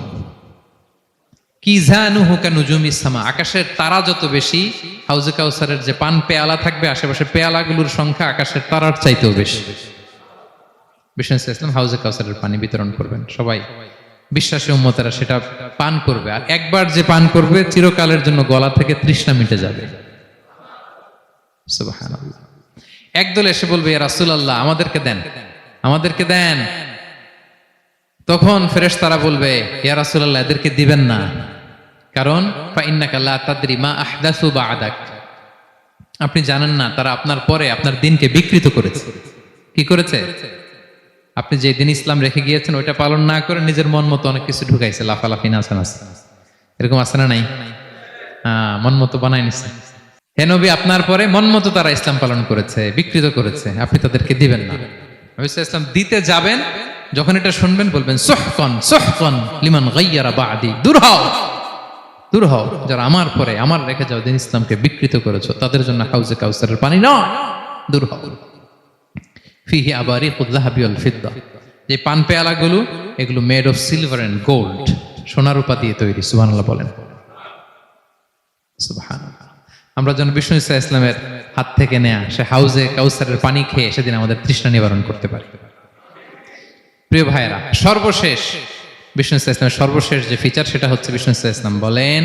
কি জানুহু কানুজুমিস সামা, আকাশের তারা যত বেশি, হাউজে কাউসারের যে পান পেয়ালা থাকবে আশেপাশে পেয়ালাগুলোর সংখ্যা আকাশের তারার চাইতেও বেশি। বিষ্ণু ইসলাম হাউজে কাউসারের পানি বিতরণ করবেন, সবাই বিশ্বাসী উম্মতেরা সেটা পান করবে। আর একবার যে পান করবে চিরকালের জন্য গলা থেকে তৃষ্ণা মিটে যাবে। সুবহানাল্লাহ। একদল এসে বলবে ইয়া রাসূলুল্লাহ আমাদেরকে দেন, আমাদেরকে দেন। তখন ফেরেশতারা বলবে ইয়া রাসূলুল্লাহ এদেরকে দিবেন না, কারণ ফা ইন্নাকা লা তাদরি মা আহদাসু বা'দাক, আপনি জানেন না তারা আপনার পরে আপনার দিনকে বিকৃত করেছে। কি করেছে? আপনি যে দিন ইসলাম রেখে গিয়েছেন ওইটা পালন না করে নিজের মন মতো অনেক কিছু ঢুকাইছে, লাফালাফি নাচানাচ, এরকম আছে না নাই? মন মতো বানাই নিছে। হে নবী আপনার পরে মন মতো তারা ইসলাম পালন করেছে, বিকৃত করেছে, আপনি তাদেরকে দিবেন না। নবী ইসলাম দিতে যাবেন, যখন এটা শুনবেন বলবেন সুহকান সুহকান লিমান গায়্যারা বা'দি, দূর হও দূর হও, যারা আমার পরে আমার রেখে যাও দিন ইসলামকে বিকৃত করেছো, তাদের জন্য হাউজে কাউসারের পানি নয়, দূর হও। ফিহি আবারিকুল যাহাবি ওয়াল ফিদ্দা, যে পান পেয়ালাগুলো এগুলো made of silver and gold, সোনা রূপা দিয়ে তৈরি। সুবহানাল্লাহ বলেন। সুবহানাল্লাহ। আমরা যেন বিষ্ণু ইসা ইসলামের হাত থেকে নেয়া সে হাউজে কাউসারের পানি খেয়ে সেদিন আমাদের তৃষ্ণা নিবারণ করতে পারি। প্রিয় ভাইয়েরা, সর্বশেষ বিষ্ণু ইসা ইসলামের সর্বশেষ যে ফিচার সেটা হচ্ছে বিষ্ণু ইসা ইসলাম বলেন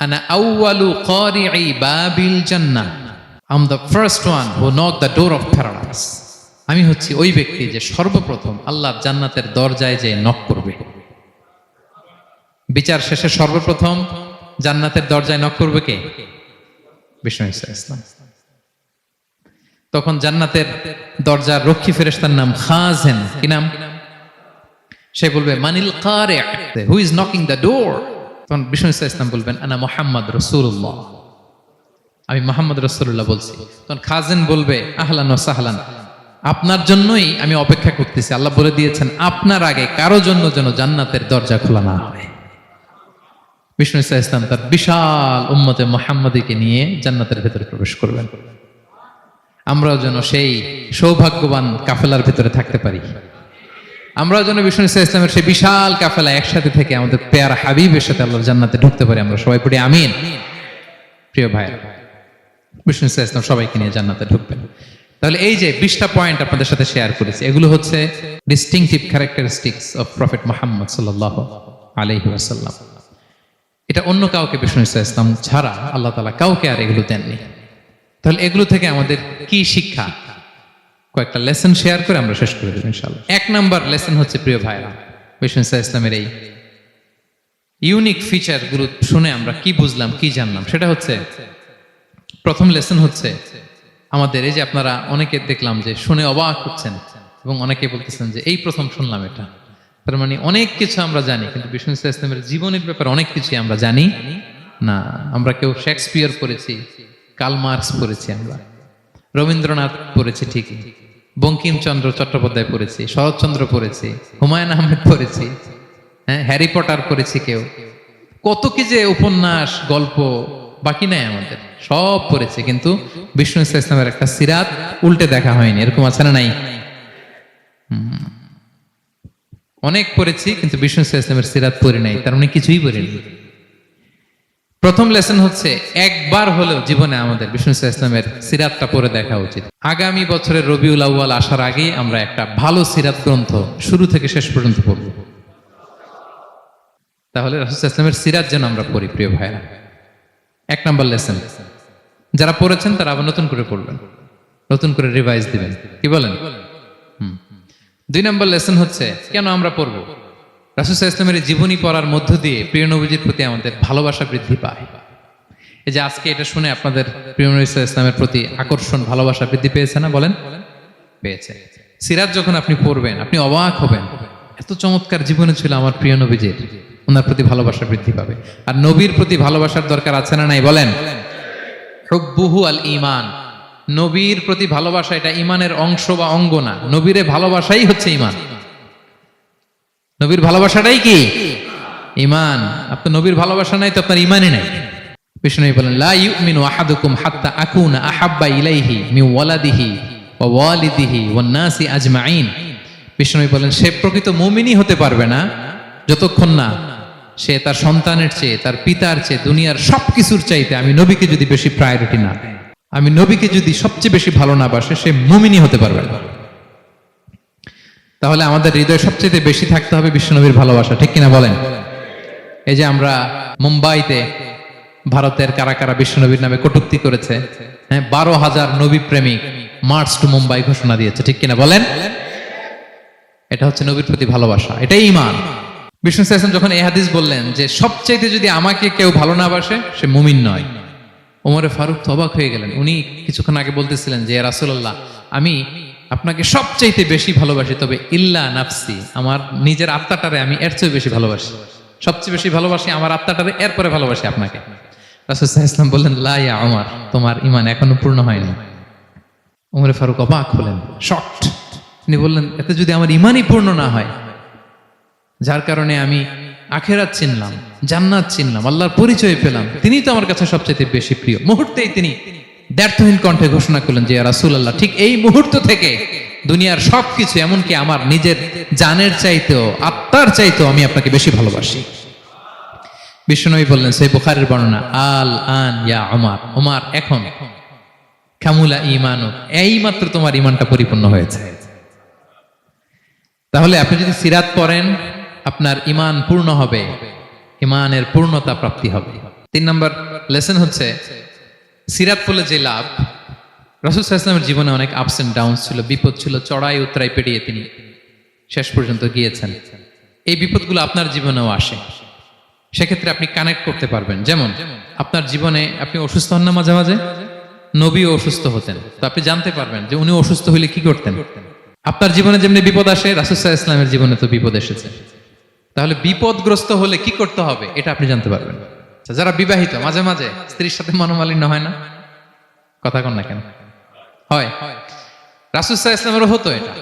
আনা আউয়ালু ক্বারিই বাবিল জান্নাহ, I am the first one who knock the door of paradise, আমি হচ্ছি ওই ব্যক্তি যে সর্বপ্রথম আল্লাহর জান্নাতের দরজায় যে নক করবে। বিচার শেষে সর্বপ্রথম জান্নাতের দরজায় নক করবে কে? বিষ্ণু ইসা ইসলাম। তখন জান্নাতের দরজার রক্ষী ফেরেশতার নাম খাজেন। কি নাম? সে বলবে মানিল কারি, who is knocking the door? তখন বিষ্ণু ইসা ইসলাম বলবেন আনা মুহাম্মদ রাসূলুল্লাহ, আমি মুহাম্মদ রাসূলুল্লাহ বলছি। তখন খাজেন বলবে আহলান ওয়া সাহলান, আপনার জন্যই আমি অপেক্ষা করতেছি, আল্লাহ বলে দিয়েছেন আপনার আগে কারো জন্য যেন জান্নাতের দরজা খোলা না হয়। বিষ্ণু ইসা ইসলাম তার বিশাল উম্মতে মুহাম্মাদীকে নিয়ে জান্নাতের ভেতরে প্রবেশ করবেন। আমরাও যেন সেই সৌভাগ্যবান কাফেলার ভেতরে থাকতে পারি। আমরাও যেন বিষ্ণু ইসা ইসলামের সেই বিশাল কাফেলা একসাথে থেকে আমাদের পেয়ারা হাবিবের সাথে আল্লাহর জান্নাতে ঢুকতে পারি। আমরা সবাই পড়ি আমিন। প্রিয় ভাইরা, বিষ্ণু ইসা ইসলাম সবাইকে নিয়ে জান্নাতে ঢুকবেন। তাহলে এই যে 20টা পয়েন্ট আপনাদের সাথে শেয়ার করেছি, এগুলো হচ্ছে distinctive characteristics of prophet Muhammad সাল্লাল্লাহু আলাইহি ওয়াসাল্লাম। এটা অন্য কাউকে বিষ্ণু ইসা ইসলাম ছাড়া আল্লাহ তাআলা কাউকে আর এগুলো দেননি। তাহলে এগুলো থেকে আমাদের কি শিক্ষা? কয়েকটা লেসন শেয়ার করে আমরা শেষ করে দেব ইনশাআল্লাহ। 1 নাম্বার লেসন হচ্ছে প্রিয় ভাইরা, বিষ্ণু ইসা ইসলামের এই ইউনিক ফিচার গুলো শুনে আমরা কি বুঝলাম, কি জানলাম, সেটা হচ্ছে প্রথম লেসন হচ্ছে আমাদের এই যে আপনারা অনেকে দেখলাম যে শুনে অবাক হচ্ছেন এবং অনেকে বলতেছেন যে এই প্রথম শুনলাম এটা। তার মানে অনেক কিছু আমরা জানি, কিন্তু বিষ্ণু ইসা ইসলামের জীবনের ব্যাপারে অনেক কিছু আমরা জানি না। আমরা কেউ শেক্সপিয়ার পড়েছি, কার্ল মার্কস পড়েছি, আমরা রবীন্দ্রনাথ পড়েছি ঠিকই, বঙ্কিমচন্দ্র চট্টোপাধ্যায় পড়েছি, শরৎচন্দ্র পড়েছি, হুমায়ুন আহমেদ পড়েছি, হ্যাঁ, হ্যারি পটার পড়েছি, কেউ কত কি যে উপন্যাস গল্প বাকি নাই আমাদের, সব পড়েছি, কিন্তু বিষ্ণু ইসা ইসলামের একটা সিরাত উল্টে দেখা হয়নি। এরকম আছে না নাই? অনেক পড়েছি কিন্তু বিষ্ণু ইসা ইসলামের সিরাত পড়ি নাই, তার মানে কিছুই পড়িনি। প্রথম লেসন হচ্ছে একবার হলেও জীবনে আমাদের বিষ্ণু ইসা ইসলামের সিরাতটা পড়ে দেখা উচিত। আগামী বছরের রবিউল আউয়াল আসার আগেই আমরা একটা ভালো সিরাত গ্রন্থ শুরু থেকে শেষ পর্যন্ত পড়ব। তাহলে রাসূল সাল্লাল্লাহু আলাইহি ওয়াসাল্লামের সিরাত যেন আমরা পড়ি। প্রিয় ভাইরা, 1 নাম্বার লেসন, যারা পড়েছেন তারা আবার নতুন করে পড়বেন, নতুন করে রিভাইজ দিবেন। কি বলেন? 2 নাম্বার লেসন হচ্ছে কেন আমরা পড়ব? রাসূল সাল্লাল্লাহু আলাইহি ওয়াসাল্লামের জীবনী পড়ার মধ্য দিয়ে প্রিয় নবীজির প্রতি আমাদের ভালোবাসা বৃদ্ধি পায়। এই যে আজকে এটা শুনে আপনাদের প্রিয় নবী সাল্লাল্লাহু আলাইহি ইসলামের প্রতি আকর্ষণ ভালোবাসা বৃদ্ধি পেয়েছে না? বলেন, পেয়েছে। সিরাত যখন আপনি পড়বেন আপনি অবাক হবেন, এত চমৎকার জীবনে ছিল আমার প্রিয় নবীজির, ওনার প্রতি ভালোবাসা বৃদ্ধি পাবে। আর নবীর প্রতি ভালোবাসার দরকার আছে না নাই? বলেন। হুব্বুহু আল ঈমান, নবীর প্রতি ভালোবাসা এটা ঈমানের অংশ বা অঙ্গ না, নবীরে ভালোবাসাই হচ্ছে ঈমান। নবীর ভালোবাসাটাই কি? ঈমান। আপনার নবীর ভালোবাসা নাই তো আপনার ঈমানই নাই। বিষ্ণু বলেন, লা ইউমিনু আহাদুকুম হাত্তা আকুনা আহাব্বা ইলাইহি মিন ওয়ালাদিহি ওয়া ওয়ালিদিহি ওয়ান নাসি আজমাইন। বিষ্ণু বলেন, সে প্রকৃত মুমিনই হতে পারবে না যতক্ষণ না সে তার সন্তানের চেয়ে, তার পিতার চেয়ে, দুনিয়ার সবকিছুর চাইতে আমি নবীকে যদি বেশি প্রায়োরিটি না দেয়, আমি নবীকে যদি সবচেয়ে বেশি ভালো না বাসে, সে মুমিনই হতে পারবে না। তাহলে আমাদের হৃদয়ে সবচেয়ে বেশি থাকতে হবে বিশ্বনবীর ভালোবাসা, ঠিক কিনা বলেন? এই যে আমরা মুম্বাইতে ভারতের কারা কারা বিশ্বনবীর নামে কটূক্তি করেছে, হ্যাঁ, 12,000 নবী প্রেমিক মার্চ টু মুম্বাই ঘোষণা দিয়েছে, ঠিক কিনা বলেন? এটা হচ্ছে নবীর প্রতি ভালোবাসা, এটাই ঈমান। বিষ্ণু সাল্লাল্লাহু আলাইহি ওয়াসাল্লাম যখন এই হাদিস বললেন যে সবচাইতে যদি আমাকে কেউ ভালো না বাসে সে মুমিন নয়, ওমরে ফারুক তো অবাক হয়ে গেলেন। উনি কিছুক্ষণ আগে বলতেছিলেন যে ইয়া রাসূলুল্লাহ, আমি আপনাকে সবচাইতে বেশি ভালোবাসি, তবে ইল্লা নাফসি, আমার নিজের আত্মাটারে আমি এর চেয়ে বেশি ভালোবাসি, সবচেয়ে বেশি ভালোবাসি আমার আত্মাটারে, এরপরে ভালোবাসি আপনাকে। রাসূল সাল্লাল্লাহু আলাইহি ওয়াসাল্লাম বললেন, লা ইয়া ওমর, তোমার ঈমান এখনো পূর্ণ হয়নি। ওমরে ফারুক অবাক হলেন, শকড। তিনি বললেন, এতে যদি আমার ঈমানই পূর্ণ না হয়, যার কারণে আমি আখিরাত চিনলাম, জান্নাত চিনলাম, আল্লাহর পরিচয় পেলাম, তিনি তো আমার কাছে সবচেয়ে বেশি প্রিয়। মুহূর্তেই তিনি দ্ব্যর্থহীন কণ্ঠে ঘোষণা করলেন যে ইয়া রাসূলুল্লাহ, ঠিক এই মুহূর্ত থেকে দুনিয়ার সবকিছু, এমনকি আমার নিজের জানের চাইতেও, আত্মার চাইতেও আমি আপনাকে বেশি ভালোবাসি। বিশ্বনবী বললেন, সহিহ বুখারীর বর্ণনা, আল আন ইয়া ওমর, ওমর এখন কামুলা ঈমানুক, এই মাত্র তোমার ঈমানটা পরিপূর্ণ হয়েছে। তাহলে আপনি যদি সিরাত পড়েন আপনার ঈমান পূর্ণ হবে, ঈমানের পূর্ণতা প্রাপ্তি হবে। 3 নম্বর লেসন হচ্ছে সিরাত পড়লে যে লাভ। রাসূল সাল্লাল্লাহু আলাইহি ওয়াসাল্লামের জীবনে অনেক আপস এন্ড ডাউনস ছিল, বিপদ ছিল, চড়াই উতরাই পেরিয়ে তিনি শেষ পর্যন্ত গিয়েছেন। এই বিপদগুলো আপনার জীবনেও আসে, সেক্ষেত্রে আপনি কানেক্ট করতে পারবেন। যেমন আপনার জীবনে আপনি অসুস্থ হন না মাঝে মাঝে, নবীও অসুস্থ হতেন, তো আপনি জানতে পারবেন যে উনি অসুস্থ হইলে কি করতেন। আপনার জীবনে যেমনি বিপদ আসে, রাসূল সাল্লাল্লাহু আলাইহি ওয়াসাল্লামের জীবনে তো বিপদ এসেছে, তাহলে বিপদগ্রস্ত হলে কি করতে হবে এটা আপনি জানতে পারবেন। যারা বিবাহিত, মাঝে মাঝে স্ত্রীর সাথে মনোমালিন্য হয় না? কথা কন না কেন? হয়। রাসূল সাল্লাল্লাহু আলাইহি ওয়াসাল্লামেরও হতো এটা,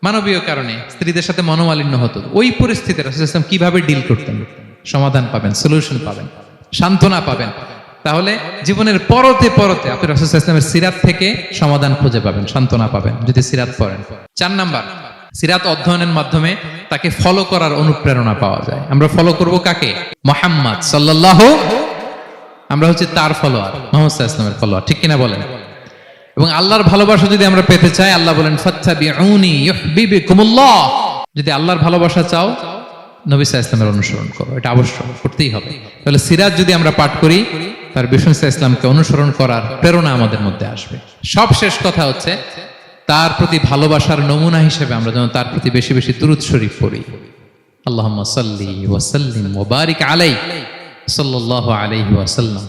মানবীয় কারণে স্ত্রীদের সাথে মনোমালিন্য হতো। ওই পরিস্থিতিতে রাসূল সাল্লাল্লাহু আলাইহি ওয়াসাল্লাম কিভাবে ডিল করতেন? সমাধান পাবেন, সলিউশন পাবেন, সান্ত্বনা পাবেন। তাহলে জীবনের পরতে পরতে আপনি রাসূল সাল্লাল্লাহু আলাইহি ওয়াসাল্লামের সিরাত থেকে সমাধান খুঁজে পাবেন, সান্ত্বনা পাবেন যদি সিরাত পড়েন। 4 নাম্বার, সিরাত অধ্যয়নের মাধ্যমে তাকে ফলো করার অনুপ্রেরণা পাওয়া যায়। আমরা ফলো করব কাকে? মুহাম্মদ সাল্লাল্লাহু, আমরা হচ্ছে তার ফলোয়ার, মুহাম্মদ সাল্লাল্লাহু আলাইহি ওয়াসাল্লামের ফলোয়ার, ঠিক কিনা বলেন? এবং আল্লাহর ভালোবাসা যদি আমরা পেতে চাই, আল্লাহ বলেন ফাত্তাবিউনি ইউহিব্বুকুমুল্লাহ, যদি আল্লাহর ভালোবাসা চাও নবী সাল্লাল্লাহু আলাইহি ওয়াসাল্লামের অনুসরণ করো, এটা অবশ্যই করতেই হবে। তাহলে সিরাত যদি আমরা পাঠ করি, তার বিষ্ণু সাল্লাল্লাহু আলাইহি ওয়াসাল্লামকে অনুসরণ করার প্রেরণা আমাদের মধ্যে আসবে। সব শেষ কথা হচ্ছে তার প্রতি ভালোবাসার নমুনা হিসেবে আমরা যেন তার প্রতি বেশি বেশি দুরূদ শরীফ পড়ি। আল্লাহুম্মা সাল্লি ওয়া সাল্লিম ওয়া বারিক আলাইহি সাল্লাল্লাহু আলাইহি ওয়া সাল্লাম।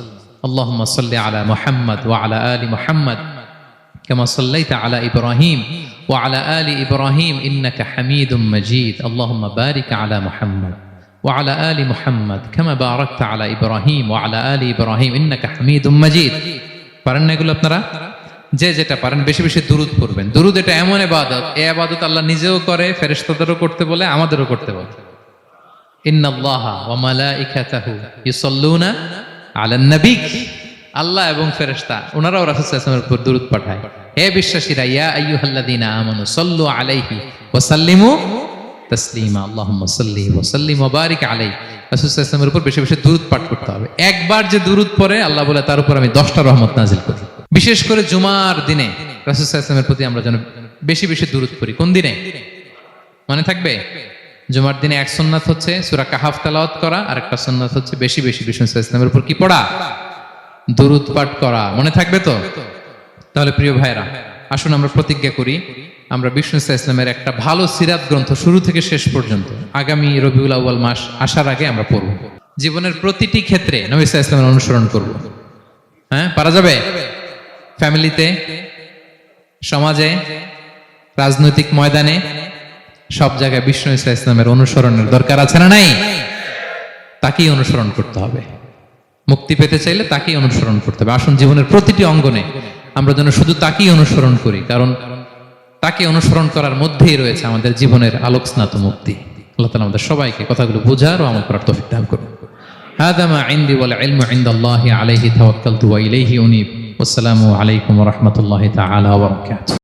আল্লাহুম্মা সাল্লি আলা মুহাম্মদ ওয়া আলা আলি মুহাম্মদ কামা সাল্লাইতা আলা ইব্রাহিম ওয়া আলা আলি ইব্রাহিম ইন্নাকা হামিদুম মাজিদ। আল্লাহুম্মা বারিক আলা মুহাম্মদ ওয়া আলা আলি মুহাম্মদ কামা বারাকতা আলা ইব্রাহিম ওয়া আলা আলি ইব্রাহিম ইন্নাকা হামিদুম মাজিদ। পারেন না এগুলো আপনারা? যে যেটা পারেন বেশি বেশি দুরূদ পড়বেন। দুরূদ এটা এমন ইবাদত, এই ইবাদত আল্লাহ নিজেও করে, ফেরেশতাদেরও করতে বলে, আমাদেরও করতে বলে। ইন্নাল্লাহা ওয়া মালাইকাতাহু ইউসাল্লুনা আলান নবী, আল্লাহ এবং ফেরেশতা ওনারাও রাসূল সাল্লাল্লাহু আলাইহি ওয়াসাল্লামের উপর দুরূদ পাঠায়। হে বিশ্বাসীরা, ইয়া আইয়ুহাল্লাযীনা আমানু সাল্লু আলাইহি ওয়া সাল্লিমু তাসলিমা। আল্লাহুম্মা সাল্লি ওয়া সাল্লিম ওয়া বারিক আলাইহি। রাসূল সাল্লাল্লাহু আলাইহি ওয়াসাল্লামের উপর বেশি বেশি দুরূদ পাঠ করতে হবে। একবার যে দুরূদ পড়ে আল্লাহ বলে তার উপর আমি 10টা রহমত নাজিল করি। বিশেষ করে জুমার দিনে রাসূল সাল্লাল্লাহু আলাইহি ওয়াসাল্লামের প্রতি আমরা যেন বেশি বেশি দুরূদ পড়ি। কোন দিনে মনে থাকবে? জুমার দিনে এক সুন্নাত হচ্ছে সূরা কাহাফ তেলাওয়াত করা, আর একটা সুন্নাত হচ্ছে বেশি বেশি বিষ্ণু সাল্লাল্লাহু আলাইহি ওয়াসাল্লামের উপর কি পড়া? দুরূদ পাঠ করা। মনে থাকবে তো? তাহলে প্রিয় ভাইরা, আসুন আমরা প্রতিজ্ঞা করি, আমরা বিষ্ণু সাল্লাল্লাহু আলাইহি ওয়াসাল্লামের একটা ভালো সিরাত গ্রন্থ শুরু থেকে শেষ পর্যন্ত আগামী রবিউল আউয়াল মাস আসার আগে আমরা পড়ব। জীবনের প্রতিটি ক্ষেত্রে নবী সাল্লাল্লাহু আলাইহি ওয়াসাল্লামের অনুসরণ করব। হ্যাঁ, পারা যাবে? ফ্যামিলিতে, সমাজে, রাজনৈতিক ময়দানে, সব জায়গায় বিষ্ণু ঈসা ইসলামের অনুসরণের দরকার আছে না নাই? তাকেই অনুসরণ করতে হবে। মুক্তি পেতে চাইলে তাকেই অনুসরণ করতে হবে। আসুন জীবনের প্রতিটি অঙ্গনে আমরা যেন শুধু তাকেই অনুসরণ করি, কারণ তাকে অনুসরণ করার মধ্যেই রয়েছে আমাদের জীবনের আলোকস্নাত মুক্তি। আল্লাহ তাআলা আমাদের সবাইকে কথাগুলো বোঝার ও আমল করার তৌফিক দান করুন। হাযা মা ইনদি ওয়াল ইলমু ইনদাল্লাহি আলাইহি তাওয়াক্কালতু ওয়া ইলাইহি উনীব। ওয়াসসালামু আলাইকুম ওয়া রাহমাতুল্লাহি তাআলা ওয়া বারাকাতুহু।